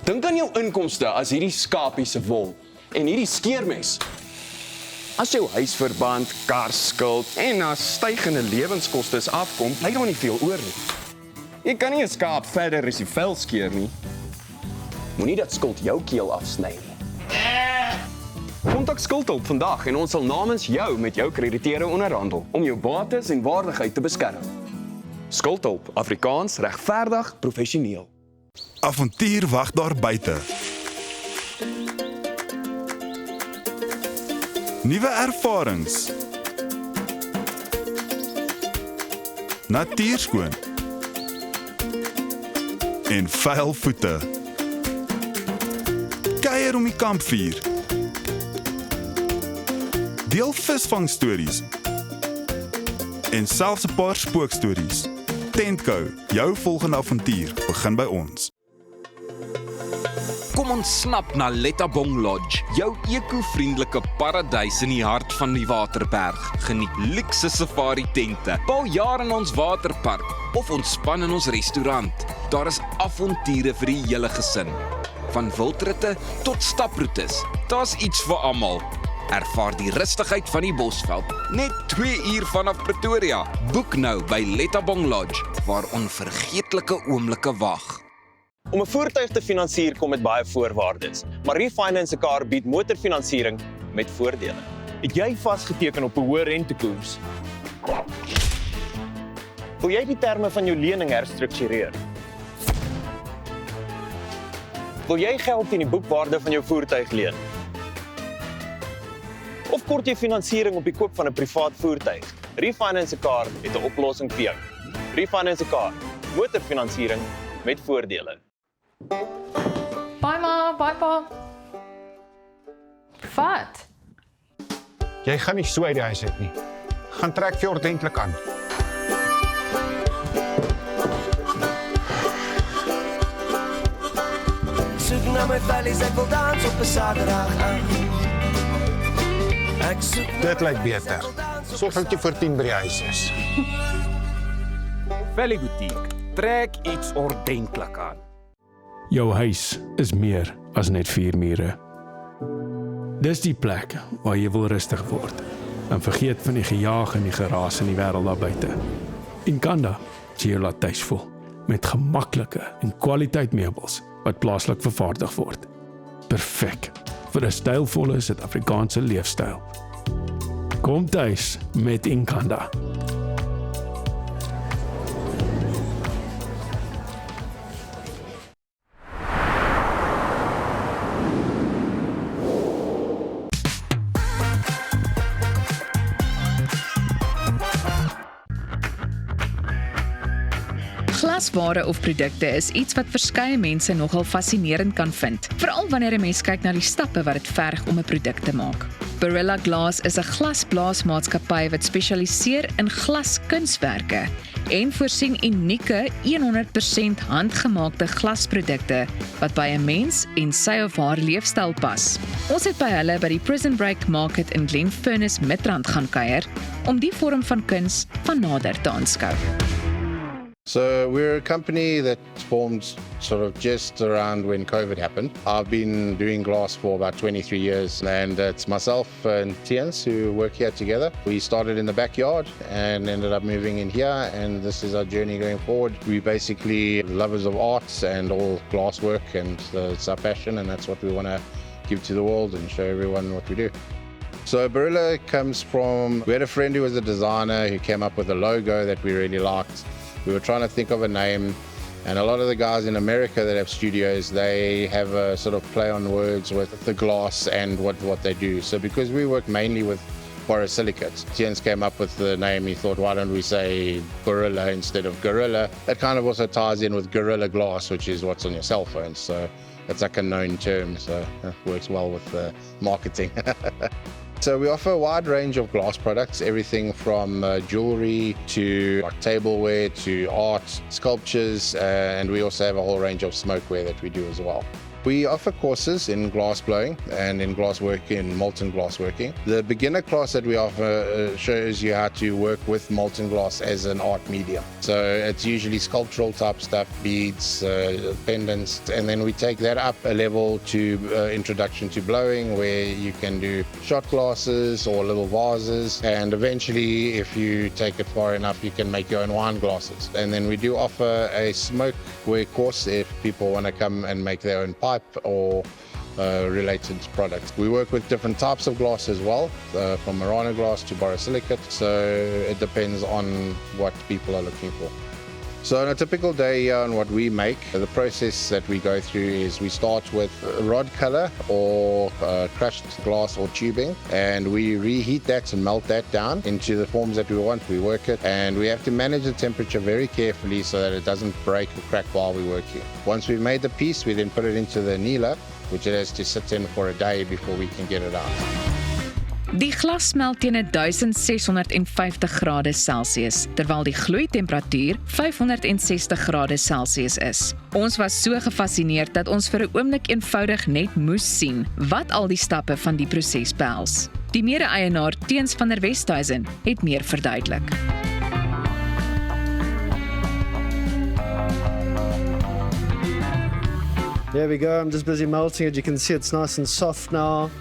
Dink aan jou inkomste as hierdie skapie se wol en hierdie skeermes. As jou huisverband, karskuld en na stygende lewenskoste afkom, bly daar nie veel oor nie. Jy kan nie 'n skaap verder as die vel skeer nie. Moenie dat skuld jou keel afsny nie. Kontak Skuldhulp vandag en ons sal namens jou met jou krediteure onderhandel om jou bates en waardigheid te beskerm. Skuldhulp, Afrikaans, regverdig, professioneel. Avontuur wag daar buite. Nuwe ervarings. Natuurskoon. En vuil voete. Kuier om die kampvuur. deel visvangstories en selfs 'n paar spookstories. Tentco, jou volgende avontuur begin by ons. Kom ons snap na Lettabong Lodge, jou eco-vriendelike paradys in die hart van die Waterberg. Geniet luukse safari tente, bou jaar in ons waterpark of ontspan in ons restaurant. Daar is avonture vir die hele gesin. Van wildritte tot staproetes, daar's iets vir almal. Ervaar die rustigheid van die Bosveld, net 2 uur vanaf Pretoria. Boek nou by Lettabong Lodge, waar onvergeetlike oomblikke wag. Om 'n voertuig te finansier kom met baie voorwaardes, maar Refinance 'n Car bied motorfinansiering met voordele. Het jy vasgeteken op 'n hoë rentekoers? Wil jy die terme van jou lening herstruktureer? Wil jy geld teen die boekwaarde van jou voertuig leen? Of kort jy finansiering op die koop van 'n privaat voertuig? Refinance 'n Car het 'n oplossing vir jou. Refinance 'n Car, motorfinansiering met voordele. Bye ma, bye pa. Wat? Jy gaan nie so uit die huis uit nie. Gaan trek vir jou ordentlik aan. Soek na my vellies, ek wil dans op 'n Saterdag aan. Ek soek Dit lyk beter. Sorg dat jy voor 10 by die huis is. Valley Boutique, trek iets ordentlik aan. Jou huis is meer as net 4 mure. Dis die plek waar jy wil rustig word en vergeet van die gejaag en die geraas in die wêreld daar buite. Inkanda sê jy laat tuis voel met gemaklike en kwaliteit meubels wat plaaslik vervaardig word. Perfek vir 'n stylvolle Suid-Afrikaanse leefstyl. Kom tuis met Inkanda. Glasware of produkte is iets wat verskeie mense nogal fascinerend kan vind, veral wanneer 'n mens kyk na die stappe wat dit verg om 'n produk te maak. Barilla Glass is 'n glasblaasmaatskappy wat spesialiseer in glaskunswerke en voorsien unieke 100% handgemaakte glasprodukte wat by 'n mens en sy of haar leefstyl pas. Ons het by hulle by die Prison Break Market in Glenfurnice Midrand gaan kuier om die vorm van kuns van nader te aanskou. So we're a company that formed sort of just around when COVID happened. I've been doing glass for about 23 years, and it's myself and Tiens who work here together. We started in the backyard and ended up moving in here, and this is our journey going forward. We're basically lovers of arts and all glass work, and it's our passion, and that's what we want to give to the world and show everyone what we do. So Barilla comes from, we had a friend who was a designer who came up with a logo that we really liked. We were trying to think of a name, and a lot of the guys in America that have studios, they have a sort of play on words with the glass and what they do. So because we work mainly with borosilicates, Tiens came up with the name. He thought, why don't we say Gorilla instead of Gorilla? That kind of also ties in with Gorilla Glass, which is what's on your cell phone. So it's like a known term, so it works well with marketing. So we offer a wide range of glass products, everything from jewelry to like tableware to art, sculptures, and we also have a whole range of smokeware that we do as well. We offer courses in glass blowing and in glass working, molten glass working. The beginner class that we offer shows you how to work with molten glass as an art medium. So it's usually sculptural type stuff, beads, pendants, and then we take that up a level to introduction to blowing, where you can do shot glasses or little vases, and eventually if you take it far enough you can make your own wine glasses. And then we do offer a smokeware course if people want to come and make their own pipe or related products. We work with different types of glass as well, from Murano glass to borosilicate, so it depends on what people are looking for. So on a typical day here on what we make, the process that we go through is we start with rod color or crushed glass or tubing, and we reheat that and melt that down into the forms that we want. We work it, and we have to manage the temperature very carefully so that it doesn't break or crack while we're working. Once we've made the piece, we then put it into the annealer, which it has to sit in for a day before we can get it out. Die glas smelt teen 1650 grade Celsius, terwyl die gloeitemperatuur 560 grade Celsius is. Ons was so gefassineerd dat ons vir 'n oomblik eenvoudig net moes sien wat al die stappe van die proses behels. Die mede-eienaar Teens van der Westhuizen het meer verduidelik. There we go, I'm just busy melting it. You can see it's nice and soft now.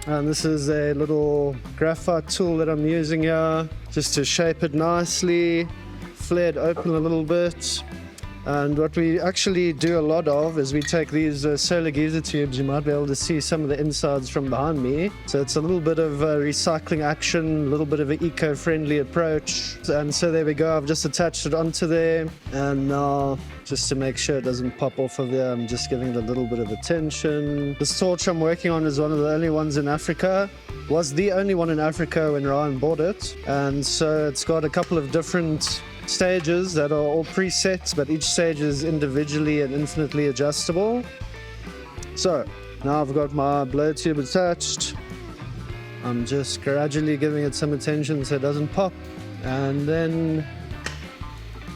And this is a little graphite tool that I'm using here, just to shape it nicely, flare it open a little bit. And what we actually do a lot of is we take these solar geyser tubes. You might be able to see some of the insides from behind me. So it's a little bit of recycling action, a little bit of an eco-friendly approach. And so there we go, I've just attached it onto there. And now, just to make sure it doesn't pop off of there, I'm just giving it a little bit of attention. This torch I'm working on is one of the only ones in Africa. Was the only one in Africa when Ryan bought it. And so it's got a couple of different stages that are all preset, but each stage is individually and infinitely adjustable. So now I've got my blow tube attached. I'm just gradually giving it some attention so it doesn't pop. And then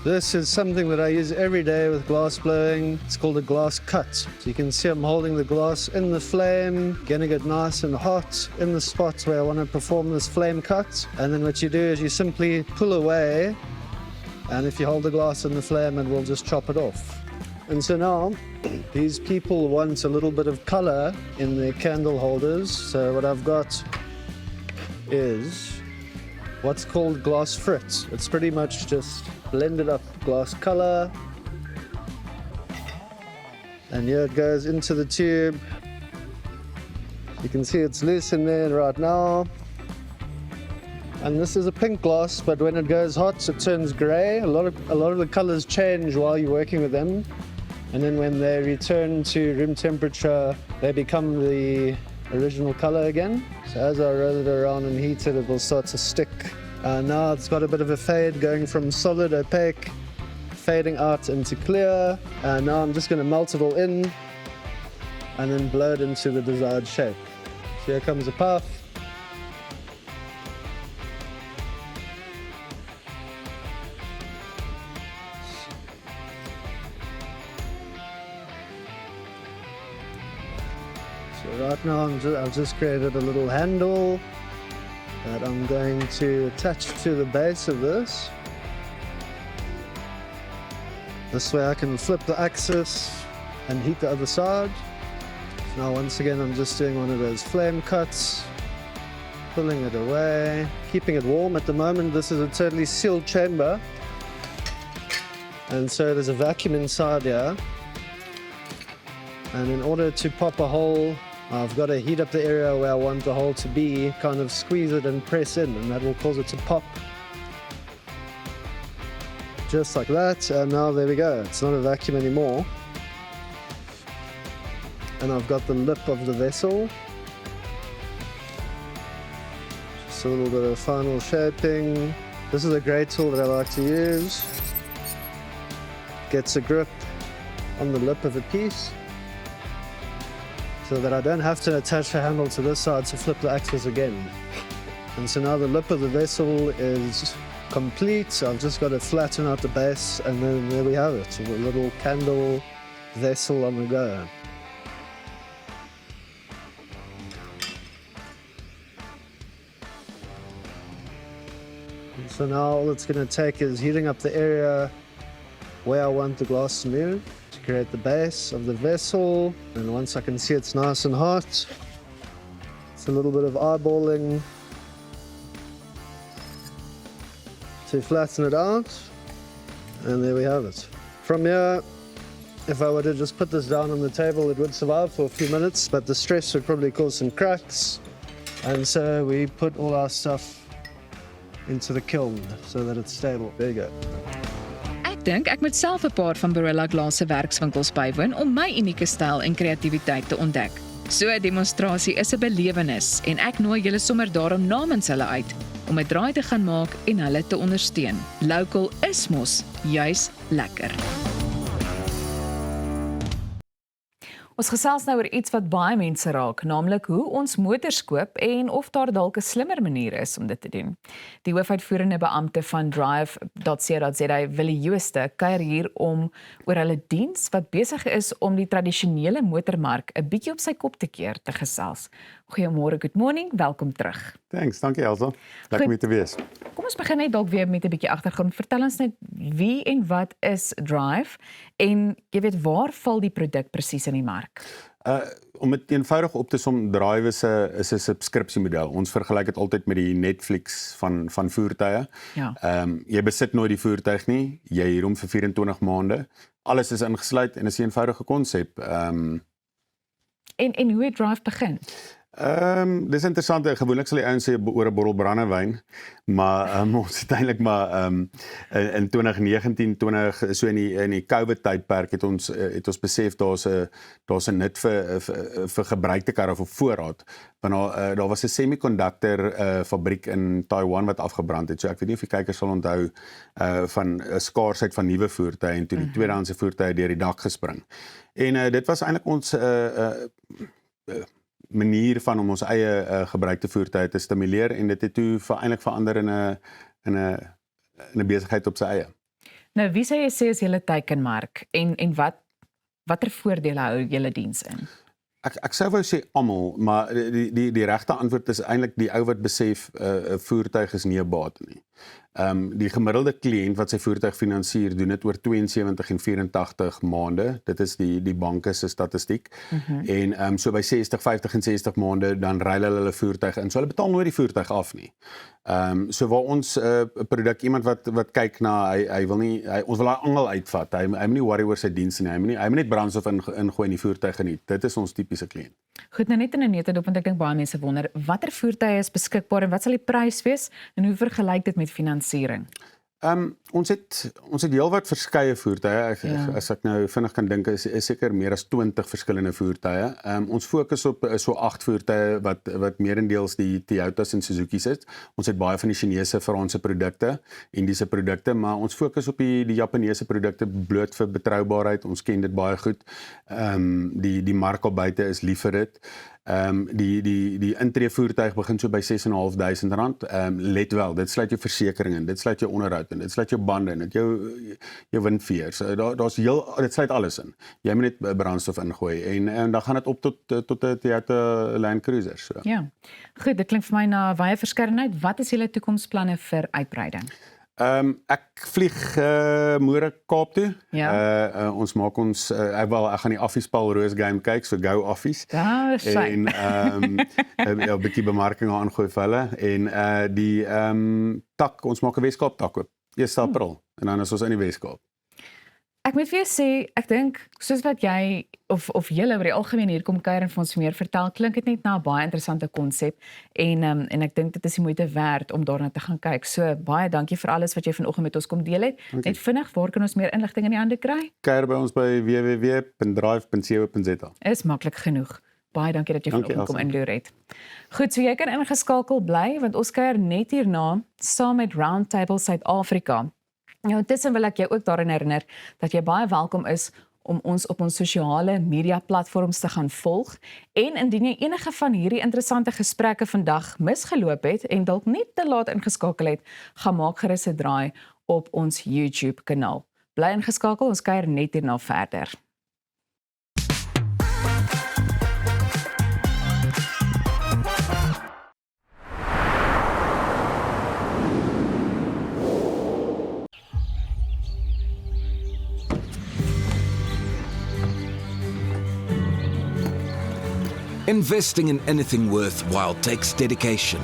this is something that I use every day with glass blowing. It's called a glass cut. So you can see I'm holding the glass in the flame, getting it nice and hot in the spots where I want to perform this flame cut. And then what you do is you simply pull away, and if you hold the glass in the flame, it will just chop it off. And so now, these people want a little bit of color in their candle holders. So what I've got is what's called glass frit. It's pretty much just blended up glass color. And here it goes into the tube. You can see it's loose in there right now. And this is a pink glass, but when it goes hot, it turns grey. A lot of the colors change while you're working with them. And then when they return to room temperature, they become the original color again. So as I roll it around and heat it, it will start to stick. Now it's got a bit of a fade going from solid opaque, fading out into clear. And now I'm just going to melt it all in and then blow it into the desired shape. So here comes a puff. So right now I've just created a little handle that I'm going to attach to the base of this. This way I can flip the axis and heat the other side. Now once again I'm just doing one of those flame cuts, pulling it away, keeping it warm. At the moment this is a totally sealed chamber, and so there's a vacuum inside here. And in order to pop a hole, I've got to heat up the area where I want the hole to be, kind of squeeze it and press in, and that will cause it to pop. Just like that, and now there we go. It's not a vacuum anymore. And I've got the lip of the vessel. Just a little bit of final shaping. This is a great tool that I like to use. Gets a grip on the lip of a piece, so that I don't have to attach the handle to this side to flip the axis again. And so now the lip of the vessel is complete. So I've just got to flatten out the base, and then there we have it, a little candle vessel on the go. And so now all it's going to take is heating up the area where I want the glass to move, create the base of the vessel. And once I can see it's nice and hot, it's a little bit of eyeballing to flatten it out, and there we have it. From here, if I were to just put this down on the table, it would survive for a few minutes, but the stress would probably cause some cracks, and so we put all our stuff into the kiln so that it's stable. There you go. Ek dink ek moet self 'n paar van Barilla Glass se werkswinkels bywoon om my unieke styl en kreatiwiteit te ontdek. So 'n demonstrasie is 'n belewenis en ek nooi julle sommer daarom namens hulle uit om 'n draai te gaan maak en hulle te ondersteun. Local is mos juis lekker. Ons gesels nou oor iets wat baie mense raak, naamlik hoe ons motors koop en of daar dalk 'n slimmer manier is om dit te doen. Die hoofuitvoerende beampte van Drive.co.za, Willie Jooste, kuier hier om oor hulle diens wat besig is om die tradisionele motormark 'n bietjie op sy kop te keer te gesels. Goeiemôre, good morning, welkom terug. Thanks, dankie Elsa. Lekker om hier te wees. Kom ons begin net dalk weer met 'n bietjie agtergrond. Vertel ons net wie en wat is Drive en jy weet waar val die produk presies in die mark? Om dit eenvoudig op te som, Drive is 'n subskripsiemodel. Ons vergelyk dit altyd met die Netflix van voertuie. Ja. Jy besit nooit die voertuig nie, jy huur hom vir 24 maande. Alles is ingesluit en is 'n eenvoudige konsep. En hoe het Drive begin? Dis interessant, gewoonlik sal die ouens sê oor 'n bottel brandewyn, maar ons uiteindelik maar in 2019, so in die COVID tydperk het ons besef daar's 'n nut vir gebruikte karre of op voorraad. Want daar was 'n semiconductor fabriek in Taiwan wat afgebrand het. So ek weet nie of die kykers sal onthou van 'n skaarsheid van nuwe voertuie en toe die tweedehandse voertuie deur die dak gespring. En dit was eintlik ons manier van om ons eie gebruikte voertuie te stimuleer en dit het toe eintlik verander in 'n besigheid op sy eie. Nou, wie sê jy sê is julle teikenmark en watter voordele hou julle diens in? Ek sou wou sê almal, maar die regte antwoord is eintlik die ou wat besef 'n voertuig is nie 'n bate nie. Die gemiddelde kliënt wat sy voertuig finansier, doen dit oor 72 en 84 maande. Dit is die banke se statistiek. En so by 60, 50 en 60 maande dan ruil hulle voertuig in. So hulle betaal nooit die voertuig af nie. So waar ons 'n produk, iemand wat kyk na hy wil nie ons wil hy angel uitvat. Hy moet nie worry oor sy dienste nie. Hy moet net brandstof ingooi in die voertuig geniet. Dit is ons tipiese kliënt. Goed, nou net in 'n neutedop, want ek dink baie mense wonder, watter voertuie is beskikbaar en wat sal die prys wees en hoe vergelyk dit met finansiering? Ons het heelwat verskeie voertuie. As ek nou vinnig kan dink, is seker meer as 20 verskillende voertuie. Ons fokus op so 8 voertuie wat meerendeels die Toyotas en Suzuki's is. Ons het baie van die Chinese, Franse produkte, Indiese produkte, maar ons fokus op die Japaneese produkte bloot vir betroubaarheid. Ons ken dit baie goed. Die mark op buite is lief vir dit. Die intree voertuig begin so by R6.500. Let wel, dit sluit jou versekering in, dit sluit jou onderhoud in, dit sluit jou bande in, dit jou windveers. Dit sluit alles in. Jy moet net brandstof ingooi en dan gaan dit op tot 'n Toyota Land Cruiser. So. Ja. Goed, dit klink vir my na baie verskeidenheid. Wat is julle toekomsplanne vir uitbreiding? Ek vlieg môre Kaap toe. Ja. Ons maak ek gaan die Affiespal Rose game kyk, so go Affies. Daar is hy. En 'n bietjie bemarking aangooi vir hulle en die ons maak 'n Weskaap tak oop 1 April en dan is ons in die Weskaap. Ek moet vir jou sê, ek dink soos wat jy of julle oor die algemeen hier kom kuier en vir ons meer vertel, klink dit net na 'n baie interessante konsep en ek dink dit is die moeite werd om daarna te gaan kyk. So baie dankie vir alles wat jy vanoggend met ons kom deel het. Net vinnig, waar kan ons meer inligting in die hande kry? Kuier by ons by www.drive.co.za. Is maklik genoeg. Baie dankie dat jy vanoggend kom inloer het. Goed, so jy kan ingeskakel bly want ons kuier net hierna saam met Roundtable Suid-Afrika. Nou, intussen wil ek jou ook daarin herinner dat jy baie welkom is om ons op ons sosiale media platforms te gaan volg en indien jy enige van hierdie interessante gesprekke vandag misgeloop het en dalk net te laat ingeskakel het, gaan maak gerus 'n draai op ons YouTube kanaal. Bly ingeskakel, ons kuier net hierna verder. Investing in anything worthwhile takes dedication.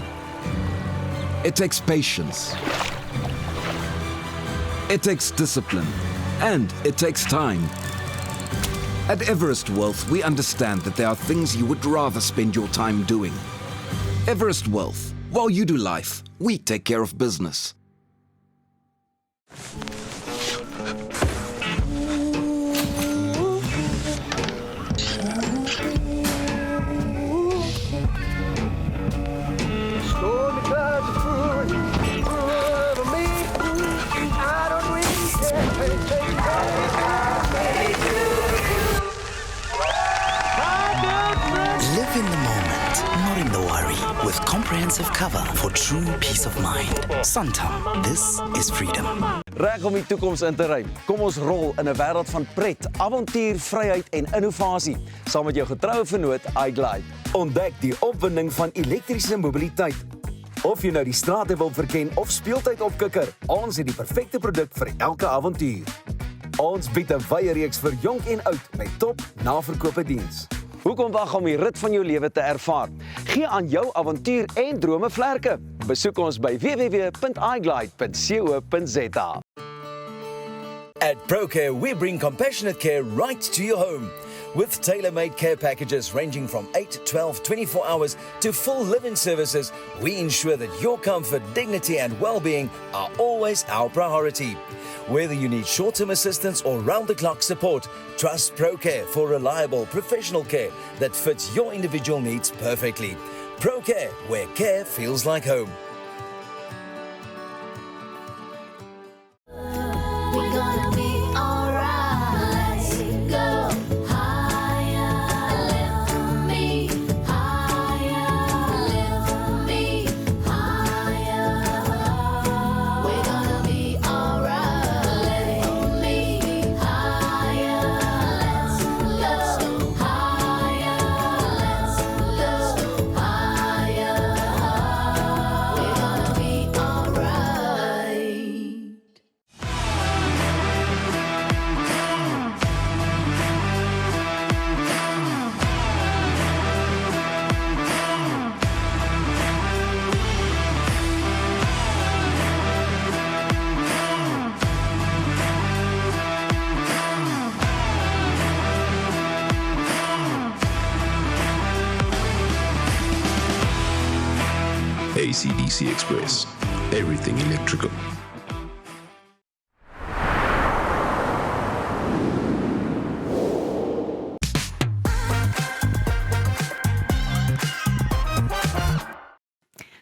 It takes patience. It takes discipline. And it takes time. At Everest Wealth, we understand that there are things you would rather spend your time doing. Everest Wealth. While you do life, we take care of business. comprehensive cover for true peace of mind. Santam, this is freedom. Reg om die toekoms in te ruim. Kom ons rol in 'n wêreld van pret, avontuur, vryheid en innovasie, saam met jou getroue vennoot iGlide. Ontdek die opwinding van elektriese mobiliteit. Of jy nou die strate wil verken of speeltyd opkikker, ons het die perfekte produk vir elke avontuur. Ons bied 'n wye reeks vir jonk en oud met top naverkope diens. Hoekom wag om die rit van jou lewe te ervaar? Gee aan jou avontuur en drome vlerke. Besoek ons by www.iglide.co.za. At ProCare, we bring compassionate care right to your home. With tailor-made care packages ranging from 8, 12, 24 hours to full live-in services, we ensure that your comfort, dignity and well-being are always our priority. Whether you need short-term assistance or round-the-clock support, trust ProCare for reliable, professional care that fits your individual needs perfectly. ProCare, where care feels like home. We're gonna be alright. Go higher, lift me higher, lift me higher. We're gonna be alright. Lift me higher. Let's go higher. Let's go higher. We're gonna be alright. ACDC Express. Everything electrical.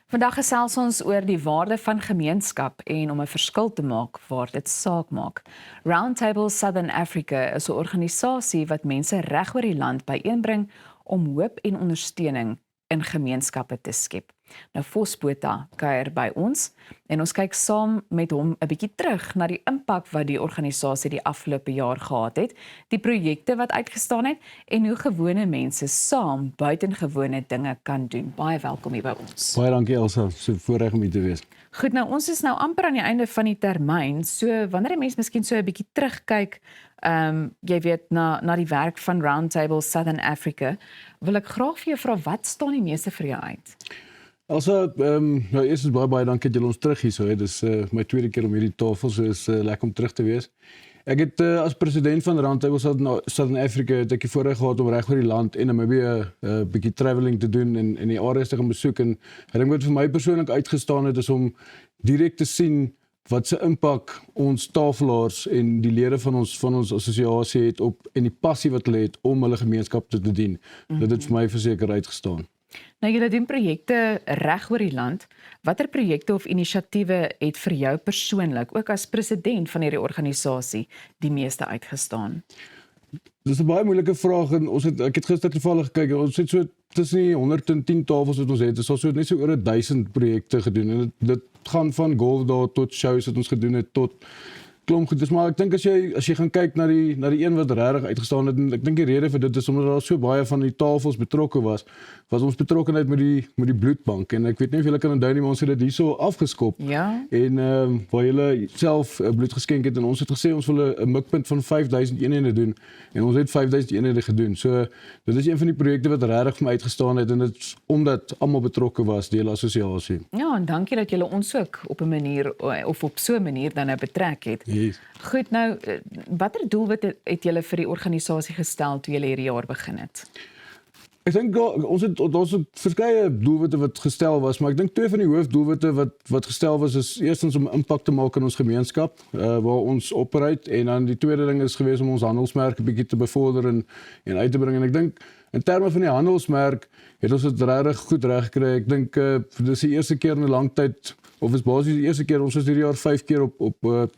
Vandag gesels ons oor die waarde van gemeenskap en om 'n verskil te maak waar dit saak maak. Roundtable Southern Africa is 'n organisasie wat mense reg oor die land byeenbring om hoop en ondersteuning in gemeenskappe te skep. Nou Vosbotha kuier by ons en ons kyk saam met hom 'n bietjie terug na die impak wat die organisasie die afgelope jaar gehad het, die projekte wat uitgestaan het en hoe gewone mense saam buitengewone dinge kan doen. Baie welkom hier by ons. Baie dankie Elsa, so voorreg om hier te wees. Goed, nou ons is nou amper aan die einde van die termyn. So wanneer 'n mens miskien so 'n bietjie terugkyk, jy weet na die werk van Roundtable Southern Africa, wil ek graag vir jou vra, wat staan die meeste vir jou uit? Also, nou eers is baie dankie dat julle ons terug hier so het. Dis my tweede keer om hierdie tafel, so is lekker om terug te wees. Ek het as president van Roundtable Southern Africa het ek die voorreg gehad om reg oor die land en Namibië 'n bietjie travelling te doen en die areas te gaan besoek, en ek dink wat vir my persoonlik uitgestaan het is om direk te sien wat se impak ons tafelaars en die lede van ons assosiasie het op en die passie wat hulle het om hulle gemeenskap te dien. Dit het vir my verseker uitgestaan. Nou julle doen projekte reg oor die land. Watter projekte of inisiatiewe het vir jou persoonlik, ook as president van hierdie organisasie, die meeste uitgestaan? Dis 'n baie moeilike vraag en ek het gister toevallig gekyk, ons het so tussen die 110 tafels wat ons het, is al so net so oor 1000 projekte gedoen en dit gaan van golfdae tot shows wat ons gedoen het tot klomp goed. Maar ek dink as jy gaan kyk na die een wat regtig uitgestaan het, en ek dink die rede vir dit is omdat daar so baie van die tafels betrokke was ons betrokkenheid met die bloedbank, en ek weet nie of julle kan onthou nie, maar ons het dit hierso afgeskop. Ja. En waar julle self bloed geskenk het en ons het gesê ons wil 'n mikpunt van 5000 eenhede doen en ons het 5000 eenhede gedoen. So dit is een van die projekte wat regtig vir my uitgestaan het, en dit is omdat almal betrokke was, die hele assosiasie. Ja, en dankie dat julle ons ook op 'n manier of op so 'n manier dan nou betrek het. Yes. Goed, nou watter doelwitte het julle vir die organisasie gestel toe julle hierdie jaar begin het? Ek dink ons het verskeie doelwitte wat gestel was, maar ek dink twee van die hoofdoelwitte wat gestel was is eerstens om impak te maak in ons gemeenskap waar ons operate, en dan die tweede ding is gewees om ons handelsmerk 'n bietjie te bevorder en uit te bring. En ek dink in terme van die handelsmerk het ons dit regtig goed reg gekry. Ek dink dis die eerste keer in 'n lang tyd, of is basies die eerste keer, ons is hierdie jaar 5 keer op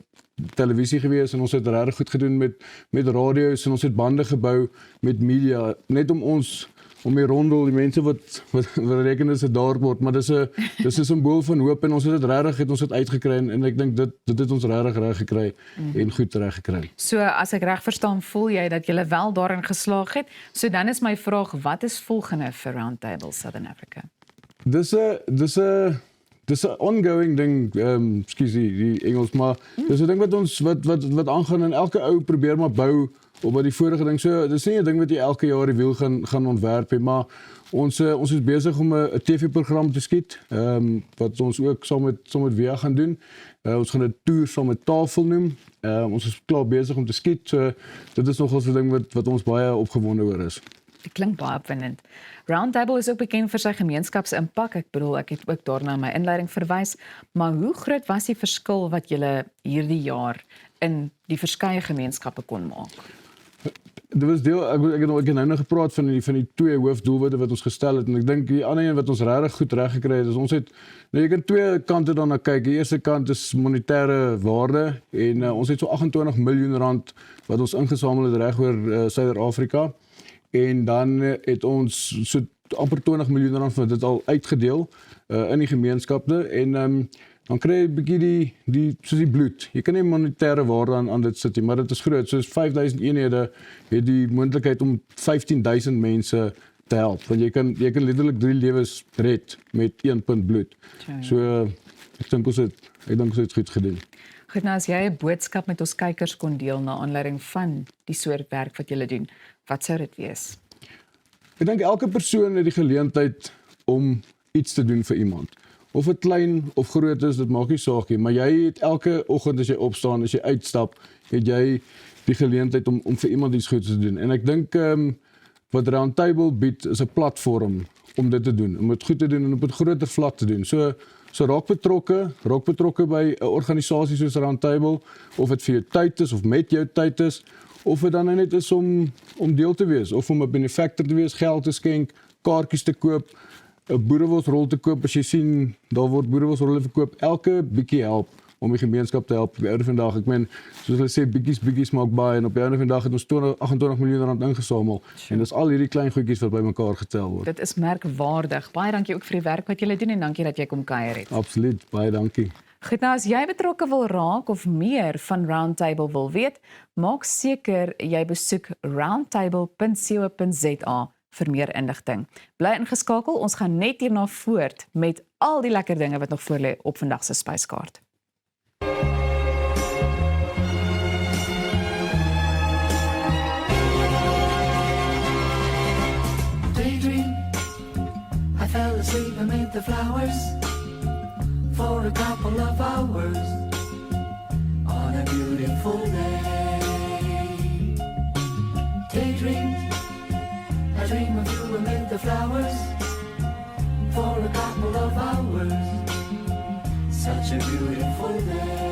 televisie gewees, en ons het regtig goed gedoen met radio's, en ons het bande gebou met media, net om ons om die rondel, die mense wat reken is 'n dartbord, maar dis 'n simbool van hoop en ons het dit regtig ons het uitgekry en ek dink dit het ons regtig reg gekry en goed reg gekry. So as ek reg verstaan, voel jy dat jy wel daarin geslaag het. So dan is my vraag, wat is volgende vir Roundtable Southern Africa? Dis 'n ongoing ding, scusie die Engels, maar dis 'n ding wat ons wat aangaan en elke ou probeer maar bou op wat die vorige ding. So dis nie 'n ding wat jy elke jaar die wiel gaan ontwerp nie, maar ons is besig om 'n TV-program te skiet, wat ons ook saam met Via gaan doen. Ons gaan 'n toer saam met Tafel noem. Ons is klaar besig om te skiet. So dit is nogal 'n ding wat ons baie opgewonde oor is. Dit klink baie opwindend. Roundtable is ook bekend vir sy gemeenskapsimpak. Ek bedoel, ek het ook daarna in my inleiding verwys, maar hoe groot was die verskil wat julle hierdie jaar in die verskeie gemeenskappe kon maak? Dit was deel ek het nou nog gepraat van die twee hoofdoelwitte wat ons gestel het en ek dink die ander een wat ons regtig goed reg gekry het is ons het jy kan twee kante daarna kyk. Die eerste kant is monetêre waarde en ons het so 28 miljoen rand wat ons ingesamel het reg oor Suider-Afrika. En dan het ons so amper 20 miljoen rand van dit al uitgedeel in die gemeenskappe en dan kry jy 'n bietjie soos die bloed. Jy kan nie monetêre waarde aan dit sit nie, maar dit is groot. Soos 5000 eenhede het die moontlikheid om 15000 mense te help. Want jy kan letterlik 3 lewens red met 1 punt bloed. So ek dink ons het goed gedoen. Goed, nou as jy 'n boodskap met ons kykers kon deel na aanleiding van die soort werk wat julle doen, wat sou dit wees? Ek dink elke persoon het die geleentheid om iets te doen vir iemand. Of dit klein of groot is, dit maak nie saak nie, maar jy het elke oggend as jy opstaan, as jy uitstap, het jy die geleentheid om vir iemand iets goeds te doen. En ek dink wat Roundtable bied is 'n platform om dit te doen, om dit goed te doen en op 'n groter vlak te doen. So raak betrokke by 'n organisasie soos Roundtable, of dit vir jou tyd is of met jou tyd is, of dit dan net is om deel te wees, of om 'n benefactor te wees, geld te skenk, kaartjies te koop, 'n boerewolsrol te koop as jy sien daar word boerewolsrolle verkoop. Elke bietjie help om die gemeenskap te help. Op die einde van die dag, ek meen, soos hulle sê, bietjies maak baie en op die einde van die dag het ons 28 miljoen rand ingesamel. En dis al hierdie klein goedjies wat bymekaar getel word. Dit is merkwaardig. Baie dankie ook vir die werk wat julle doen en dankie dat jy kom kuier het. Absoluut, baie dankie. Goed, nou as jy betrokke wil raak of meer van Roundtable wil weet, maak seker jy besoek roundtable.co.za vir meer inligting. Bly ingeskakel, ons gaan net hierna voort met al die lekker dinge wat nog voor lê op vandag se spyskaart. Daydream, I fell asleep amid the flowers for a couple of hours on a beautiful day. Daydream, I dream of you amid the flowers for a couple of hours. Such a beautiful day.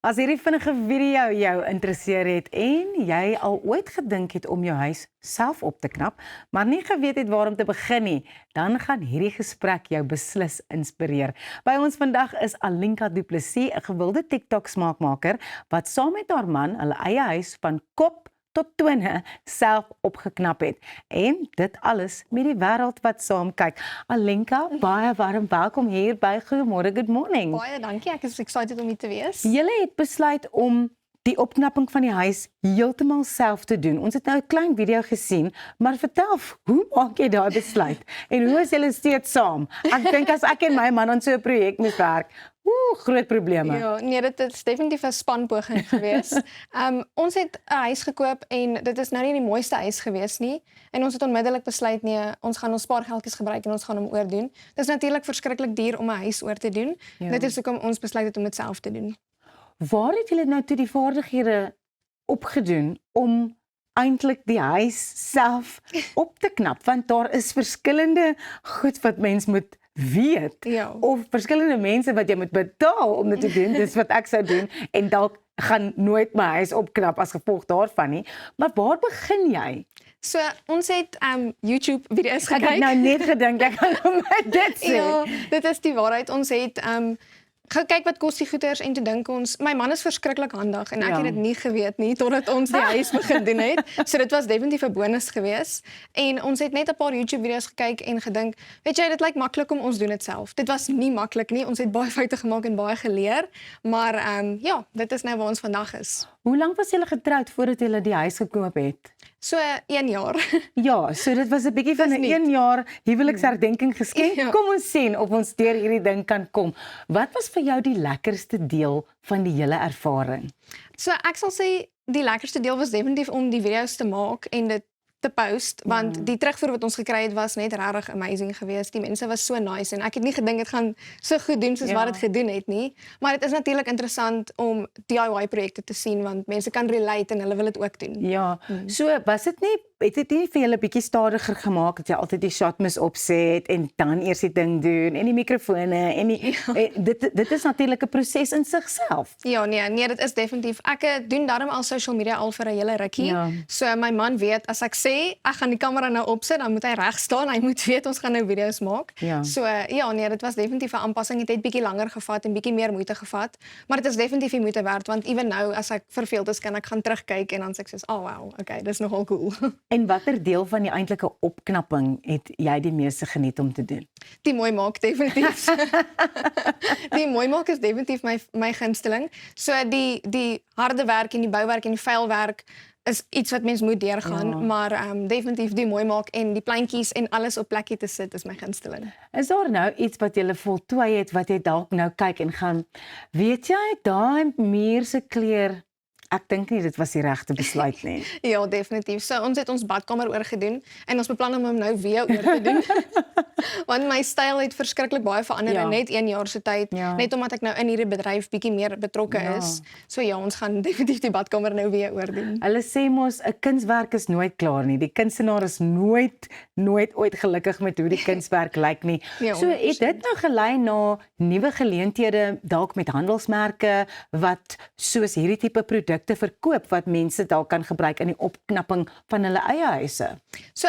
As hierdie vinnige video jou interesseer het en jy al ooit gedink het om jou huis self op te knap, maar nie geweet het waar om te begin nie, dan gaan hierdie gesprek jou beslis inspireer. By ons vandag is Alinka Du Plessis, 'n gewilde TikTok smaakmaker wat saam met haar man hulle eie huis van kop tot tone self opgeknap het. En dit alles met die wêreld wat saam kyk. Alinka, baie warm welkom hier by Goeiemôre, good morning. Baie dankie, ek is excited om hier te wees. Julle het besluit om die opknapping van die huis heeltemal self te doen. Ons het nou 'n klein video gesien, maar vertel, hoe maak jy daai besluit? En hoe is julle steeds saam? Ek dink as ek en my man aan so 'n projek moet werk, groot probleme. Ja, nee, dit is definitief 'n spanpoging gewees. Ons het 'n huis gekoop en dit is nou nie die mooiste huis gewees nie. En ons het onmiddellik besluit, nee, ons gaan ons spaargeldjies gebruik en ons gaan hom oordoen. Dit is natuurlik verskriklik duur om 'n huis oor te doen. Ja. Dit is hoekom ons besluit het om dit self te doen. Waar het julle nou toe die vaardighede opgedoen om eintlik die huis self op te knap? Want daar is verskillende goed wat mens moet weet, of verskillende mense wat jy moet betaal om dit te doen, dis wat ek sou doen, en dalk gaan nooit my huis opknap as gevolg daarvan nie, maar waar begin jy? So, ons het YouTube video's gekyk. Ek het nou net gedink, ek gaan dit sê. Ja, dit is die waarheid, ons het gekyk wat kos die goeders en toe dink ons, my man is verskriklik handig en ek het dit nie geweet nie totdat ons die huis begin doen het. So dit was definitief 'n bonus geweest. En ons het net 'n paar YouTube video's gekyk en gedink, weet jy, dit lyk maklik om ons doen dit self. Dit was nie maklik nie. Ons het baie foute gemaak en baie geleer, maar ja, dit is nou waar ons vandag is. Hoe lank was julle getroud voordat julle die huis gekoop het? So 1 jaar. Ja, so dit was 'n bietjie van 'n 1 jaar huweliksherdenking geskenk. Ja. Kom ons sien of ons deur hierdie ding kan kom. Wat was vir jou die lekkerste deel van die hele ervaring? So ek sal sê die lekkerste deel was definitief om die video's te maak en dit te post, want die terugvoer wat ons gekry het was net regtig amazing geweest. Die mense was so nice en ek het nie gedink dit gaan so goed doen soos wat dit gedoen het nie. Maar dit is natuurlik interessant om DIY projekte te sien want mense kan relate en hulle wil dit ook doen. Ja. So was dit nie het dit nie vir julle 'n bietjie stadiger gemaak dat jy altyd die shot mis opset en dan eers die ding doen en die mikrofone en die, dit is natuurlik 'n proses in sigself. Ja, nee, dit is definitief. Ek doen daarom al social media al vir 'n hele rukkie. Ja. So my man weet as ek sê ek gaan die kamera nou opsit, dan moet hy reg staan. Hy moet weet ons gaan nou video's maak. Ja. So ja, nee, dit was definitief 'n aanpassing. Dit het bietjie langer gevat en bietjie meer moeite gevat, maar dit is definitief die moeite werd want ewen nou as ek verveeld is, kan ek gaan terugkyk en dan sê ek soos, "Oh wow, okay, dis nogal cool." En watter deel van die eintlike opknapping het jy die meeste geniet om te doen? Die mooi maak definitief. Die mooi maak is definitief my gunsteling. So die harde werk en die bouwerk en die vuilwerk is iets wat mens moet deurgaan, maar definitief die mooi maak en die plantjies en alles op plekkie te sit is my gunsteling. Is daar nou iets wat jy voltooi het wat jy dalk nou kyk en gaan, weet jy, daai muur se kleur, ek dink nie dit was die regte besluit nie. Ja, definitief. So ons het ons badkamer oorgedoen en ons beplan om hom nou weer oor te doen. Want my styl het verskriklik baie verander in net 1 jaar se tyd, net omdat ek nou in hierdie bedryf bietjie meer betrokke is. So ja, ons gaan definitief die badkamer nou weer oordoen. Hulle sê mos 'n kunswerk is nooit klaar nie. Die kunstenaar is nooit ooit gelukkig met hoe die kunswerk lyk nie. Ja, so het dit nou gelei na nuwe geleenthede dalk met handelsmerke wat soos hierdie tipe produkte verkoop wat mense dalk kan gebruik in die opknapping van hulle eie huise. So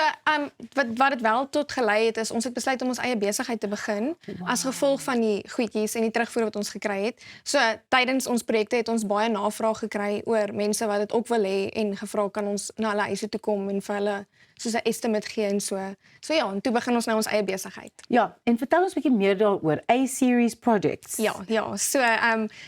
wat dit wel tot gelei het is ons het besluit om ons eie besigheid te begin as gevolg van die goedjies en die terugvoer wat ons gekry het. So tydens ons projekte het ons baie navraag gekry oor mense wat dit ook wil hê en gevra kan ons na hulle huise toe kom en vir hulle soos 'n estimate gee en so. So ja, en toe begin ons nou ons eie besigheid. Ja, en vertel ons 'n bietjie meer daaroor A-series projects. Ja, so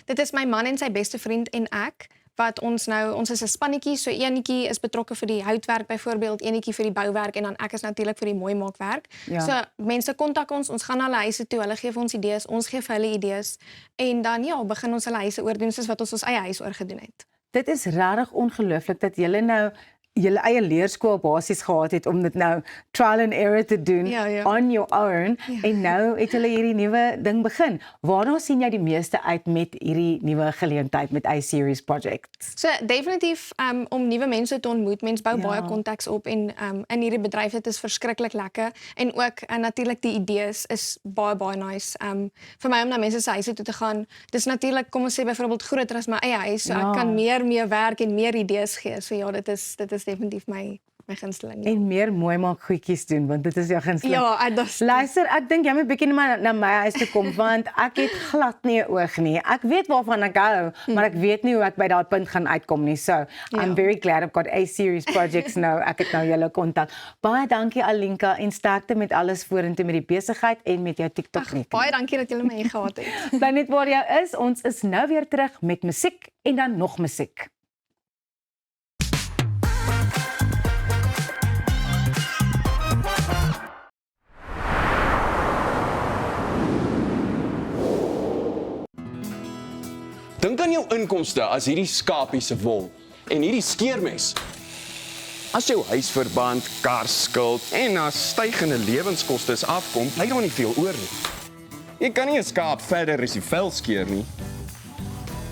dit is my man en sy beste vriend en ek wat ons is 'n spannetjie, so eenetjie is betrokke vir die houtwerk byvoorbeeld, eenetjie vir die bouwerk en dan ek is natuurlik vir die mooi maakwerk. Ja. So mense kontak ons gaan na hulle huise toe, hulle gee vir ons idees, ons gee vir hulle idees en dan ja, begin ons hulle huise oordoen soos wat ons eie huis oorgedoen het. Dit is regtig ongelooflik dat julle nou julle eie leerskool basies gehad het om dit nou trial and error te doen on your own en nou het julle hierdie nuwe ding begin. Waarna sien jy die meeste uit met hierdie nuwe geleentheid met A-series projects? So definitief om nuwe mense te ontmoet. Mense bou baie kontaks op en in hierdie bedryf dit is verskriklik lekker en ook natuurlik die idees is baie nice. Vir my om na mense se huise toe te gaan. Dis natuurlik kom ons sê byvoorbeeld groter as my eie huis, so ek kan meer werk en meer idees gee. So ja, dit is definitief my gunsteling. En meer mooi maak goedjies doen want dit is jou gunsteling. Ja, luister, ek dink jy moet bietjie na my huis toe kom want ek het glad nie 'n oog nie. Ek weet waarvan ek hou, maar ek weet nie hoe ek by daai punt gaan uitkom nie. So, I'm very glad I've got A-series projects nou. Ek het nou julle kontak. Baie dankie Alinka en sterkte met alles vorentoe met die besigheid en met jou TikTok net. Baie dankie dat julle my hier gehad het. Bly net waar jy is. Ons is nou weer terug met musiek en dan nog musiek. Dink aan jou inkomste as hierdie skapie se wol en hierdie skeermes. As jou huisverband, karskuld en na stygende lewenskoste afkom, bly daar nie veel oor nie. Jy kan nie 'n skaap verder as die vel skeer nie.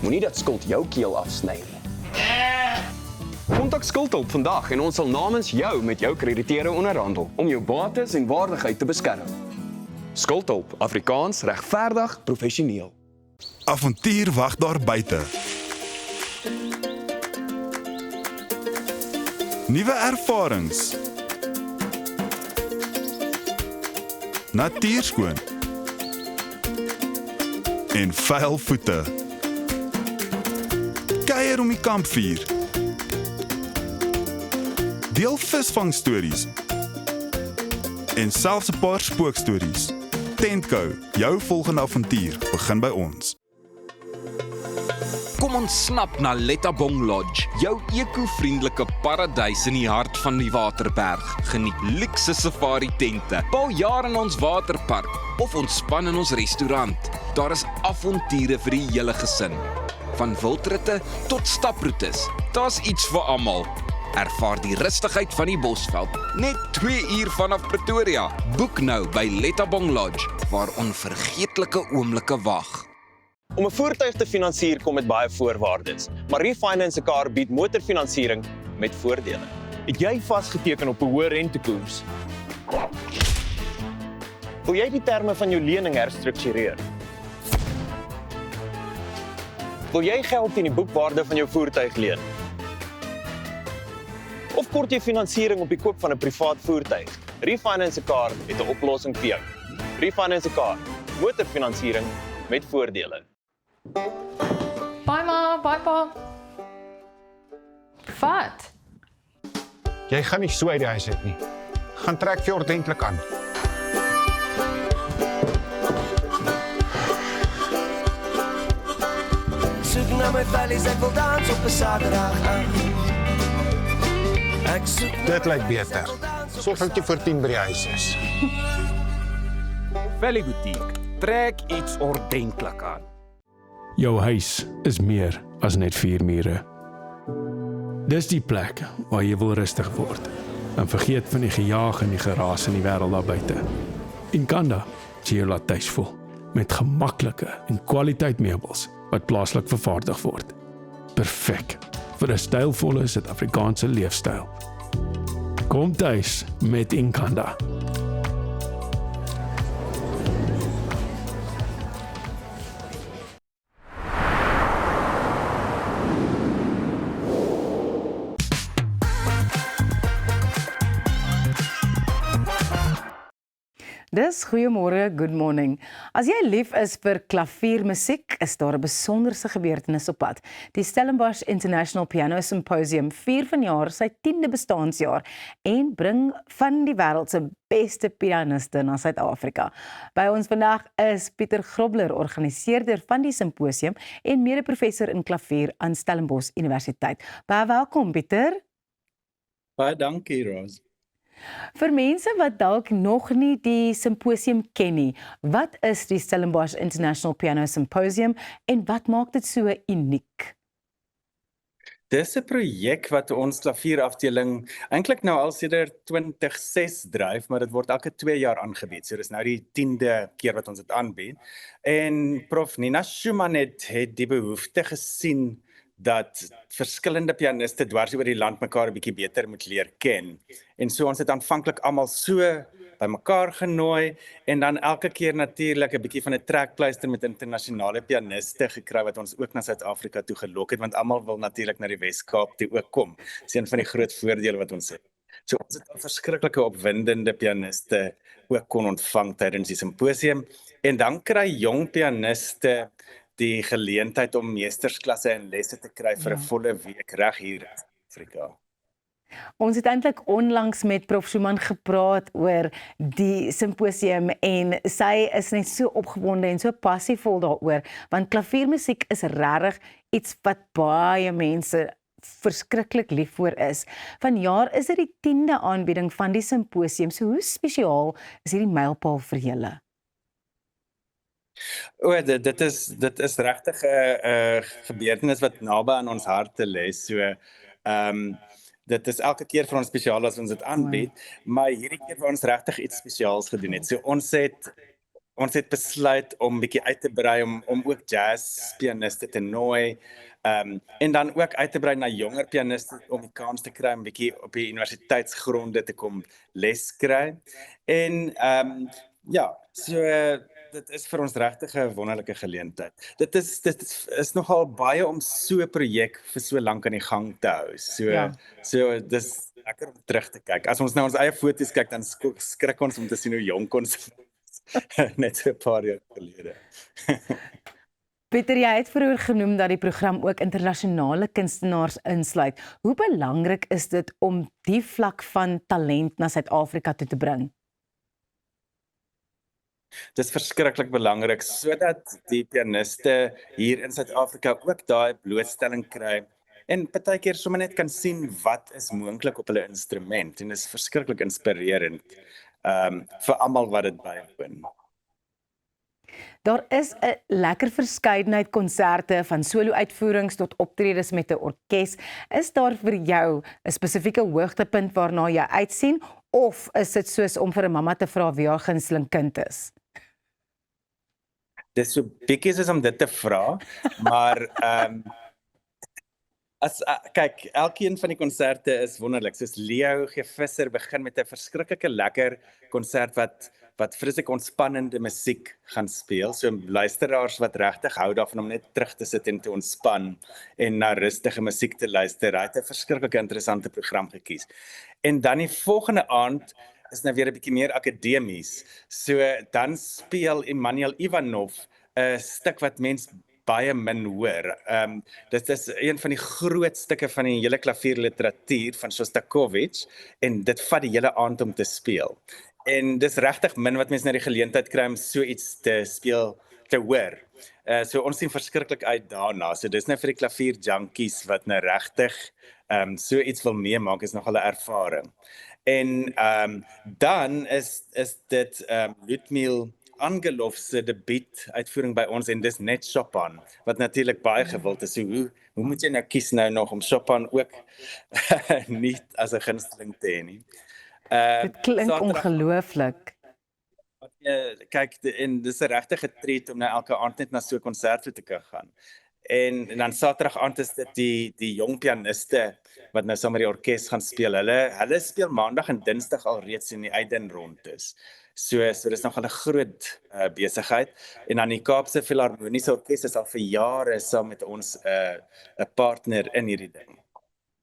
Moenie dat skuld jou keel afsny nie. Kontak Skuldhulp vandag en ons sal namens jou met jou krediteure onderhandel om jou bates en waardigheid te beskerm. Skuldhulp, Afrikaans, regverdig, professioneel. Avontuur wag daar buite. Nuwe ervarings. Natuurskoon. en vuil voete. Kuier om die kampvuur. Deel visvangstories en selfs 'n paar spookstories. Tentco, jou volgende avontuur begin by ons. Kom ons snap na Lettabong Lodge, jou eco-vriendelike paradys in die hart van die Waterberg. Geniet luukse safari tente, bou jaar in ons waterpark of ontspan in ons restaurant. Daar is avonture vir die hele gesin. Van wildritte tot staproetes, daar's iets vir almal. Ervaar die rustigheid van die Bosveld, net 2 uur vanaf Pretoria. Boek nou by Lettabong Lodge, waar onvergeetlike oomblikke wag. Om 'n voertuig te finansier kom met baie voorwaardes, maar Refinance 'n Car bied motorfinansiering met voordele. Het jy vasgeteken op 'n hoë rentekoers? Wil jy die terme van jou lening herstruktureer? Wil jy geld teen die boekwaarde van jou voertuig leen? Of kort jy finansiering op die koop van 'n privaat voertuig? Refinance 'n Car het 'n oplossing vir jou. Refinance 'n Car, motorfinansiering met voordele. Bye ma, bye pa. Wat? Jy gaan nie so uit die huis uit nie. Gaan trek vir jou ordentlik aan. Soek na my vellies, ek wil dans op 'n Saterdag aan. Ek soek na Dit lyk beter. Sorg dat jy voor 10 by die huis is. Valley Boutique, trek iets ordentlik aan. Jou huis is meer as net 4 mure. Dis die plek waar jy wil rustig word en vergeet van die gejaag en die geraas in die wêreld daar buite. Inkanda sê jy laat tuis voel met gemaklike en kwaliteit meubels wat plaaslik vervaardig word. Perfek vir 'n stylvolle Suid-Afrikaanse leefstyl. Kom tuis met Inkanda. Dis goeiemôre, good morning. As jy lief is vir klaviermusiek, is daar 'n besonderse gebeurtenis op pad. Die Stellenbosch International Piano Symposium vier vanjaar sy 10de bestaanjaar en bring van die wêreld se beste pianiste na Suid-Afrika. By ons vandag is Pieter Grobler, organiseerder van die simposium en mede-professor in klavier aan Stellenbosch Universiteit. Baie welkom, Pieter. Baie dankie, Roz. Vir mense wat dalk nog nie die simposium ken nie, wat is die Stellenbosch International Piano Symposium en wat maak dit so uniek? Dis 'n projek wat ons klavierafdeling eintlik nou al sedert 2006 dryf, maar dit word elke 2 jaar aangebied. So dis nou die 10de keer wat ons dit aanbied. En Prof Nina Schumann het die behoefte gesien dat verskillende pianiste dwars oor die land mekaar 'n bietjie beter moet leer ken. En so ons het aanvanklik almal so by mekaar genooi en dan elke keer natuurlik 'n bietjie van 'n trekpleister met internasionale pianiste gekry wat ons ook na Suid-Afrika toe gelok het, want almal wil natuurlik na die Wes-Kaap toe ook kom. Dis een van die groot voordele wat ons het. So ons het al verskriklike opwindende pianiste ook kon ontvang tydens die simposium en dan kry jong pianiste die geleentheid om meestersklasse en lesse te kry vir 'n volle week reg hier in Afrika. Ons het eintlik onlangs met Prof Schumann gepraat oor die simposium en sy is net so opgewonde en so passievol daaroor, want klaviermusiek is regtig iets wat baie mense verskriklik lief voor is. Vanjaar is dit die 10de aanbieding van die simposium. So hoe spesiaal is hierdie mylpaal vir julle? Dit is regtig 'n gebeurtenis wat naby aan ons harte lê. So dit is elke keer vir ons spesiaal as ons dit aanbied, maar hierdie keer wou ons regtig iets spesiaals gedoen het. So ons het besluit om bietjie uit te brei om ook jazzpianiste te nooi. En dan ook uit te brei na jonger pianiste om die kans te kry om bietjie op die universiteitsgronde te kom les kry. En dit is vir ons regtig 'n wonderlike geleentheid. Dit is nogal baie om so 'n projek vir so lank aan die gang te hou. So dis lekker om terug te kyk. As ons nou ons eie foto's kyk, dan skrik ons om te sien hoe jonk ons net so 'n paar jaar gelede. Pieter, jy het vroeër genoem dat die program ook internasionale kunstenaars insluit. Hoe belangrik is dit om die vlak van talent na Suid-Afrika toe te bring? Dit is verskriklik belangrik sodat die pianiste hier in Suid-Afrika ook daai blootstelling kry en partykeer sommer net kan sien wat is moontlik op hulle instrument en dit is verskriklik inspirerend vir almal wat dit bywoon. Daar is 'n lekker verskeidenheid konserte van solo-uitvoerings tot optredes met 'n orkes. Is daar vir jou 'n spesifieke hoogtepunt waarna jy uitsien of is dit soos om vir 'n mamma te vra wie haar gunsteling kind is? Dit is so bietjie soos om dit te vra, maar kyk, elkeen van die konserte is wonderlik. Soos Leo G. Visser begin met 'n verskriklike lekker konsert wat vreeslik ontspannende musiek gaan speel. So luisteraars wat regtig hou daarvan om net terug te sit en te ontspan en na rustige musiek te luister. Hy het 'n verskriklike interessante program gekies. En dan die volgende aand is nou weer 'n bietjie meer akademies. So dan speel Emmanuel Ivanov 'n stuk wat mens baie min hoor. Dit is een van die groot stukke van die hele klavierliteratuur van Shostakovich en dit vat die hele aand om te speel. En dis regtig min wat mense na die geleentheid kry om so iets te speel, te hoor. So ons sien verskriklik uit daarna. So dis nou vir die klavier junkies wat nou regtig so iets wil meemaak, is nogal 'n ervaring. En dan is dit Ludmil Angelov se debuutuitvoering by ons en dis net Chopin, wat natuurlik baie gewild is. So hoe moet jy nou kies nou nog om Chopin ook nie as 'n gunsteling te hê nie? Dit klink ongelooflik. Kyk, en dis 'n regtige treat om nou elke aand net na so 'n konsert toe te kan gaan. En dan Saterdag aand is dit die jong pianiste wat nou saam met die orkes gaan speel. Hulle speel Maandag en Dinsdag al reeds in die Eiden-rondes. So dis nogal 'n groot besigheid. En dan die Kaapse Filharmoniese Orkees is al vir jare saam met ons 'n partner in hierdie ding.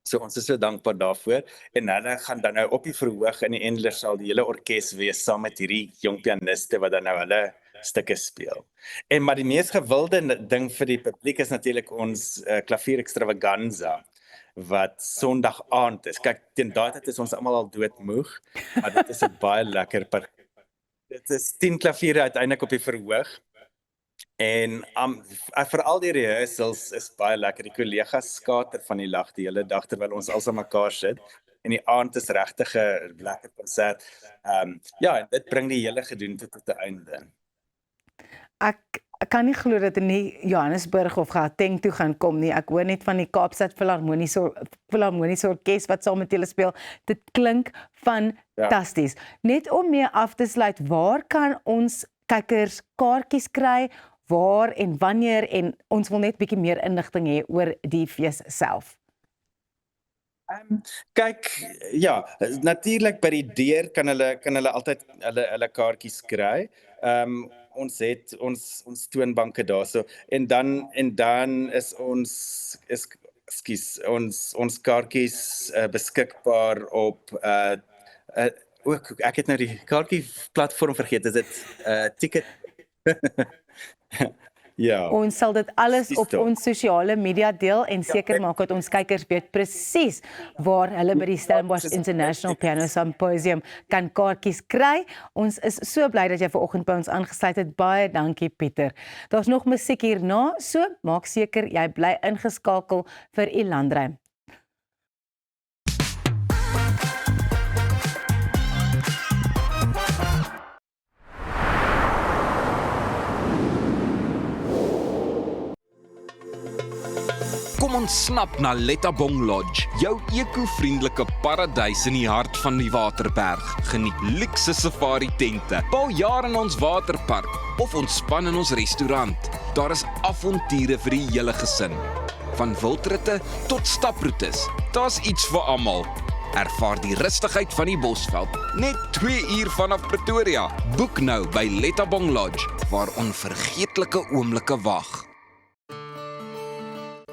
So ons is so dankbaar daarvoor en hulle gaan dan nou op die verhoog in die Endlersaal die hele orkes wees saam met hierdie jong pianiste wat dan nou hulle stukke speel. En maar die mees gewilde ding vir die publiek is natuurlik ons klavier extravaganza wat Sondag aand is. Kyk, teen daai tyd is ons almal al doodmoeg, maar dit is 'n baie lekker dit is 10 klaviere uiteindelik op die verhoog. En veral die rehearsals is baie lekker. Die kollegas skater van die lag die hele dag terwyl ons alsa mekaar sit. En die aand is regtig 'n lekker konsert. Ja, en dit bring die hele gedoente tot 'n einde. Ek kan nie glo dat in die Johannesburg of Gauteng toe gaan kom nie. Ek hoor net van die Kaapstad Filharmoniese Orkees wat saam met julle speel. Dit klink fantasties. Net om mee af te sluit, waar kan ons kykers kaartjies kry? Waar en wanneer, en ons wil net bietjie meer inligting hê oor die fees self. Kyk, ja, natuurlik by die deur kan hulle altyd hulle kaartjies kry. Ons het ons toonbanke daarso en dan is ons kaartjies beskikbaar op ook ek het nou die kaartjie platform vergeet, is dit ticket ja. Ons sal dit alles op ons sosiale media deel en seker maak dat ons kykers weet presies waar hulle by die Stellenbosch International Piano Symposium kan kaartjies kry. Ons is so bly dat jy vanoggend by ons aangesluit het. Baie dankie Pieter. Daar's nog musiek hierna, so maak seker jy bly ingeskakel vir Elandrym. Kom ons snap na Lettabong Lodge, jou eco-vriendelike paradys in die hart van die Waterberg. Geniet luukse safari tente, bou jaar in ons waterpark of ontspan in ons restaurant. Daar is avonture vir die hele gesin. Van wildritte tot staproetes, daar's iets vir almal. Ervaar die rustigheid van die Bosveld, net 2 uur vanaf Pretoria. Boek nou by Lettabong Lodge, waar onvergeetlike oomblikke wag.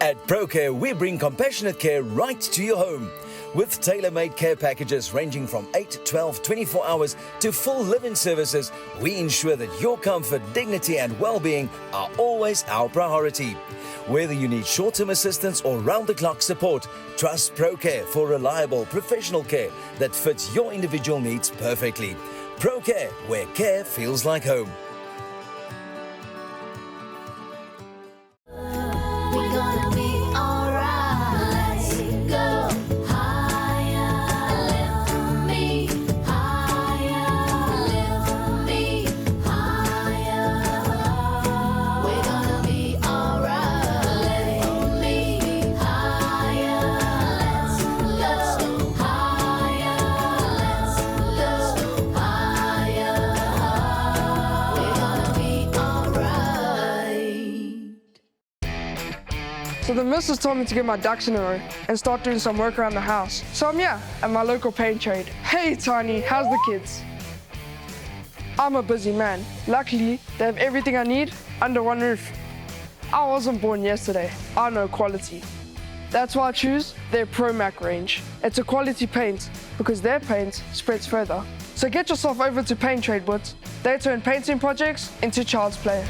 At ProCare, we bring compassionate care right to your home. With tailor-made care packages ranging from 8, 12, 24 hours to full live-in services, we ensure that your comfort, dignity and well-being are always our priority. Whether you need short-term assistance or round-the-clock support, trust ProCare for reliable professional care that fits your individual needs perfectly. ProCare, where care feels like home. We're gonna be alright. Let's go higher. Lift me higher. Lift me higher. We're gonna be alright. Lift me higher. Let's go higher. Let's go higher. We're gonna be alright. So the missus told me to get my ducks in a row and start doing some work around the house. So I'm here at my local paint trade. Hey Tiny, how's the kids? I'm a busy man. Luckily, they have everything I need under one roof. I wasn't born yesterday. I know quality. That's why I choose their ProMac range. It's a quality paint because their paint spreads further. So get yourself over to Paint Trade Boots. They turn painting projects into child's play.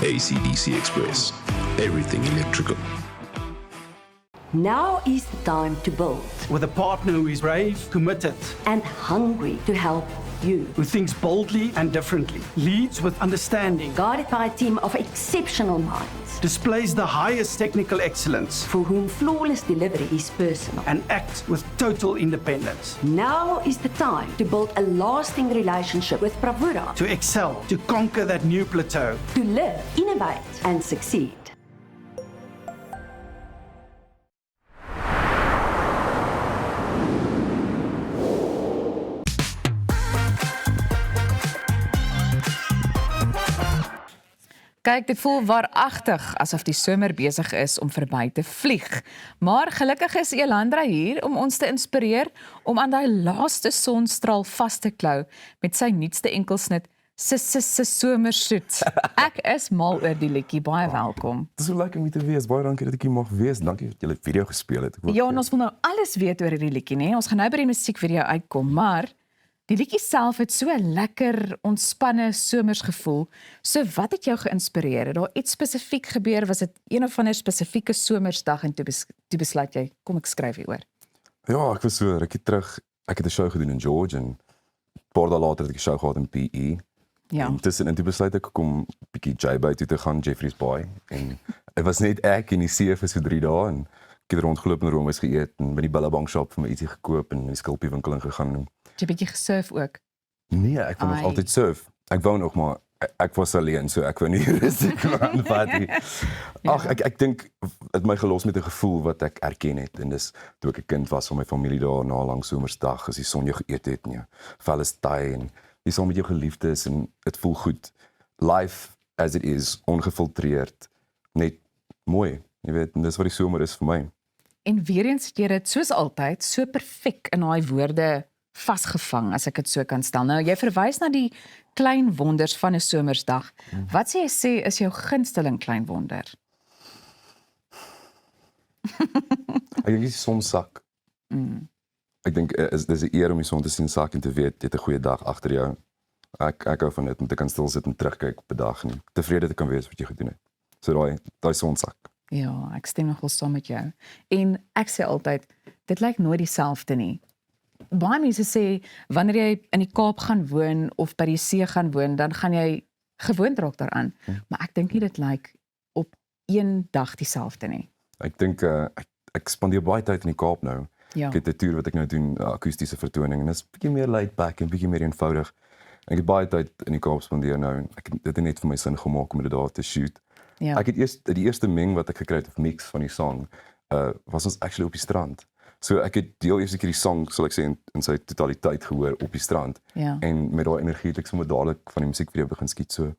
ACDC Express. Everything electrical. Now is the time to build. With a partner who is brave, committed, and hungry to help you. Who thinks boldly and differently, leads with understanding, guided by a team of exceptional minds, displays the highest technical excellence, for whom flawless delivery is personal, and acts with total independence. Now is the time to build a lasting relationship with Bravura. To excel, to conquer that new plateau. To live, innovate, and succeed. Kyk, dit voel waaragtig asof die somer besig is om verby te vlieg. Maar gelukkig is Elandra hier om ons te inspireer om aan daai laaste sonstraal vas te klou met sy nuutste enkelsnit se somersoet. Ek is mal oor die liedjie, baie welkom. Dit is so lekker om hier te wees. Baie dankie dat ek hier mag wees. Dankie dat julle video gespeel het. Ja, en ons wil nou alles weet oor hierdie liedjie, né? Ons gaan nou by die musiekvideo uitkom, maar die liedjie self het so lekker ontspanne somersgevoel. So wat het jou geïnspireer? Het daar iets spesifiek gebeur? Was dit een of ander spesifieke somersdag en toe besluit jy, kom ek skryf hieroor? Ja, ek was so rukkie terug. Ek het 'n show gedoen in George en 'n paar dae later het ek 'n show gehad in PE. Ja. En tussenin toe besluit ek om bietjie J-Bay toe te gaan, Jeffrey's Bay. En dit was net ek en die see vir so 3 dae en ek het rondgeloop in Rome geëet en by die Billabong shop vir my ietsie gekoop en in die skulpiewinkel ingegaan. Jy bietjie gesurf ook? Nee, ek wil nog altyd surf. Ek wou nog maar ek was alleen, so ek wou nie risiko aanvat nie. Ag, ek dink dit my gelos met 'n gevoel wat ek erken het en dis toe ek 'n kind was van my familie daar na 'n lang somersdag as die son jou geëet het en jou vel is taai en jy saam met jou geliefdes en dit voel goed. Life as it is, ongefiltreerd, net mooi. Jy weet, en dis wat die somer is vir my. En weer eens het jy dit soos altyd so perfek in daai woorde vasgevang, as ek dit so kan stel. Nou, jy verwys na die klein wonders van 'n somersdag. Wat sê jy sê is jou gunsteling klein wonder? Ek dink die son sak. Ek dink dis 'n eer om die son te sien sak en te weet jy het 'n goeie dag agter jou. Ek hou van dit, want ek kan stil sit en terugkyk op 'n dag en tevrede te kan wees wat jy gedoen het. So daai son sak. Ja, ek stem nogal saam met jou. En ek sê altyd, dit lyk nooit dieselfde nie. Baie mense sê, wanneer jy in die Kaap gaan woon of by die see gaan woon, dan gaan jy gewoond raak daaraan. Maar ek dink nie dit lyk op een dag dieselfde nie. Ek dink ek spandeer baie tyd in die Kaap nou. Ja. Ek het 'n toer wat ek nou doen, akoestiese vertoning en dit is bietjie meer laid back en bietjie meer eenvoudig. Ek het baie tyd in die Kaap spandeer nou en ek het dit net vir my sin gemaak om dit daar te shoot. Ja. Ek het eers die eerste meng wat ek gekry het of mix van die song, was ons actually op die strand. So ek het die eerste keer die sang, sal ek sê, in sy totaliteit gehoor op die strand. Ja. En met daai energie het ek sommer dadelik van die musiekvideo begin skiet. So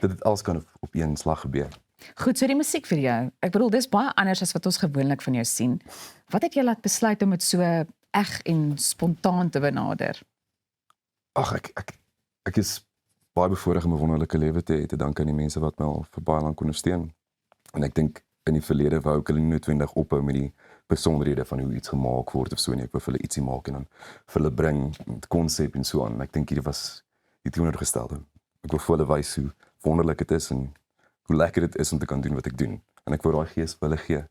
dit het alles kan op een slag gebeur. Goed, so die musiek vir jou. Ek bedoel, dis baie anders as wat ons gewoonlik van jou sien. Wat het jy laat besluit om dit so eg en spontaan te benader? Ag, ek is baie bevoorreg om 'n wonderlike lewe te hê, te danke aan die mense wat my al vir baie lank ondersteun. En ek dink in die verlede wou ek hulle nie noodwendig ophou met die besonderhede van hoe iets gemaak word of so nie. Ek wou vir hulle ietsie maak en dan vir hulle bring met konsep en so aan. Ek dink hierdie was die teenoorgestelde. Ek wil vir hulle wys hoe wonderlik dit is en hoe lekker dit is om te kan doen wat ek doen. En ek wou daai gees vir hulle gee.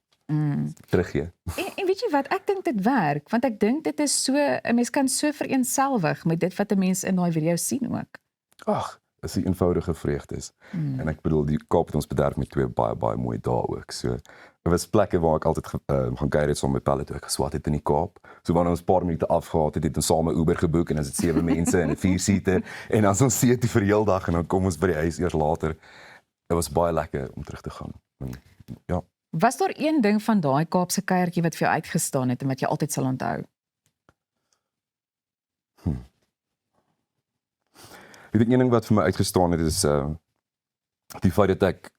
Teruggee. En weet jy wat, ek dink dit werk, want ek dink dit is so, 'n mens kan so vereenselwig met dit wat 'n mens in daai video sien ook. Ag, is die eenvoudige vreugdes. En ek bedoel, die Kaap het ons bederf met 2 baie mooi dae ook. So, er was plekke waar ek altyd gaan kuier het saam met Pelle toe ek geswat het in die Kaap. So wanneer ons 'n paar minute afgehaal het ons saam 'n Uber geboek en dan is dit 7 mense in 'n 4-seater en dan ons see toe vir die hele dag en dan kom ons by die huis eers later. Dit was baie lekker om terug te gaan. En, ja. Was daar een ding van daai Kaapse kuiertjie wat vir jou uitgestaan het en wat jy altyd sal onthou? Ek dink een ding wat vir my uitgestaan het is die feit dat ek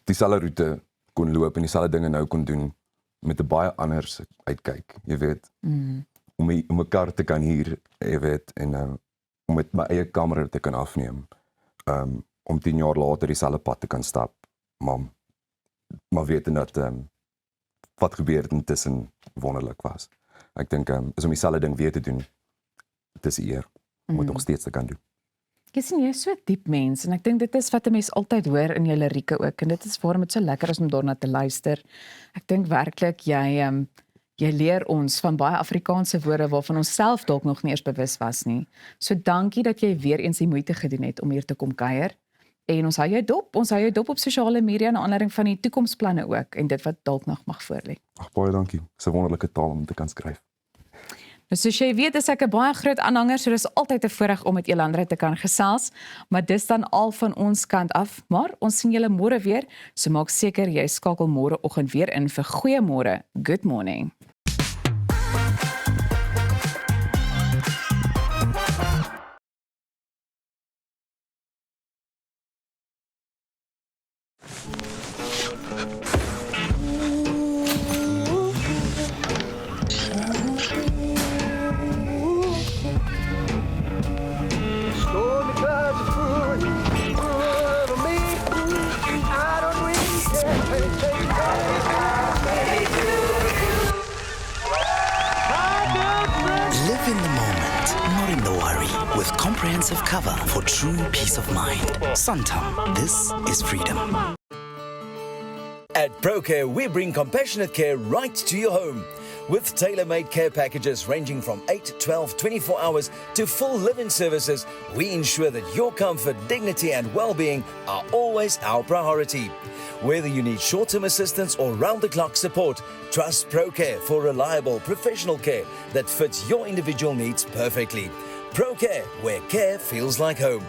dieselfde roete kon loop en dieselfde dinge nou kon doen met 'n baie anders uitkyk, jy weet. Om 'n kar te kan huur, jy weet, en om met my eie kamera te kan afneem. Om 10 jaar later dieselfde pad te kan stap, maar weet dat wat gebeur het intussen wonderlik was. Ek dink is om dieselfde ding weer te doen, dit is 'n eer om dit nog steeds te kan doen. Jy sien, jy is so 'n diep mens en ek dink dit is wat 'n mens altyd hoor in jou lirieke ook en dit is waarom dit so lekker is om daarna te luister. Ek dink werklik jy leer ons van baie Afrikaanse woorde waarvan ons self dalk nog nie eens bewus was nie. So dankie dat jy weer eens die moeite gedoen het om hier te kom kuier. En ons hou jou dop op sosiale media na aanleiding van die toekomsplanne ook en dit wat dalk nog mag voorlê. Ag, baie dankie. Dis 'n wonderlike taal om te kan skryf. Nou soos jy weet is ek 'n baie groot aanhanger, so dis altyd 'n voorreg om met Elandra te kan gesels, maar dis dan al van ons kant af, maar ons sien julle môre weer, so maak seker jy skakel môreoggend weer in vir Goeiemôre. Good morning. Live in the moment, not in the worry, with comprehensive cover for true peace of mind. Santam, this is freedom. At ProCare, we bring compassionate care right to your home. With tailor-made care packages ranging from 8, 12, 24 hours to full live-in services, we ensure that your comfort, dignity and well-being are always our priority. Whether you need short-term assistance or round-the-clock support, trust ProCare for reliable, professional care that fits your individual needs perfectly. ProCare, where care feels like home.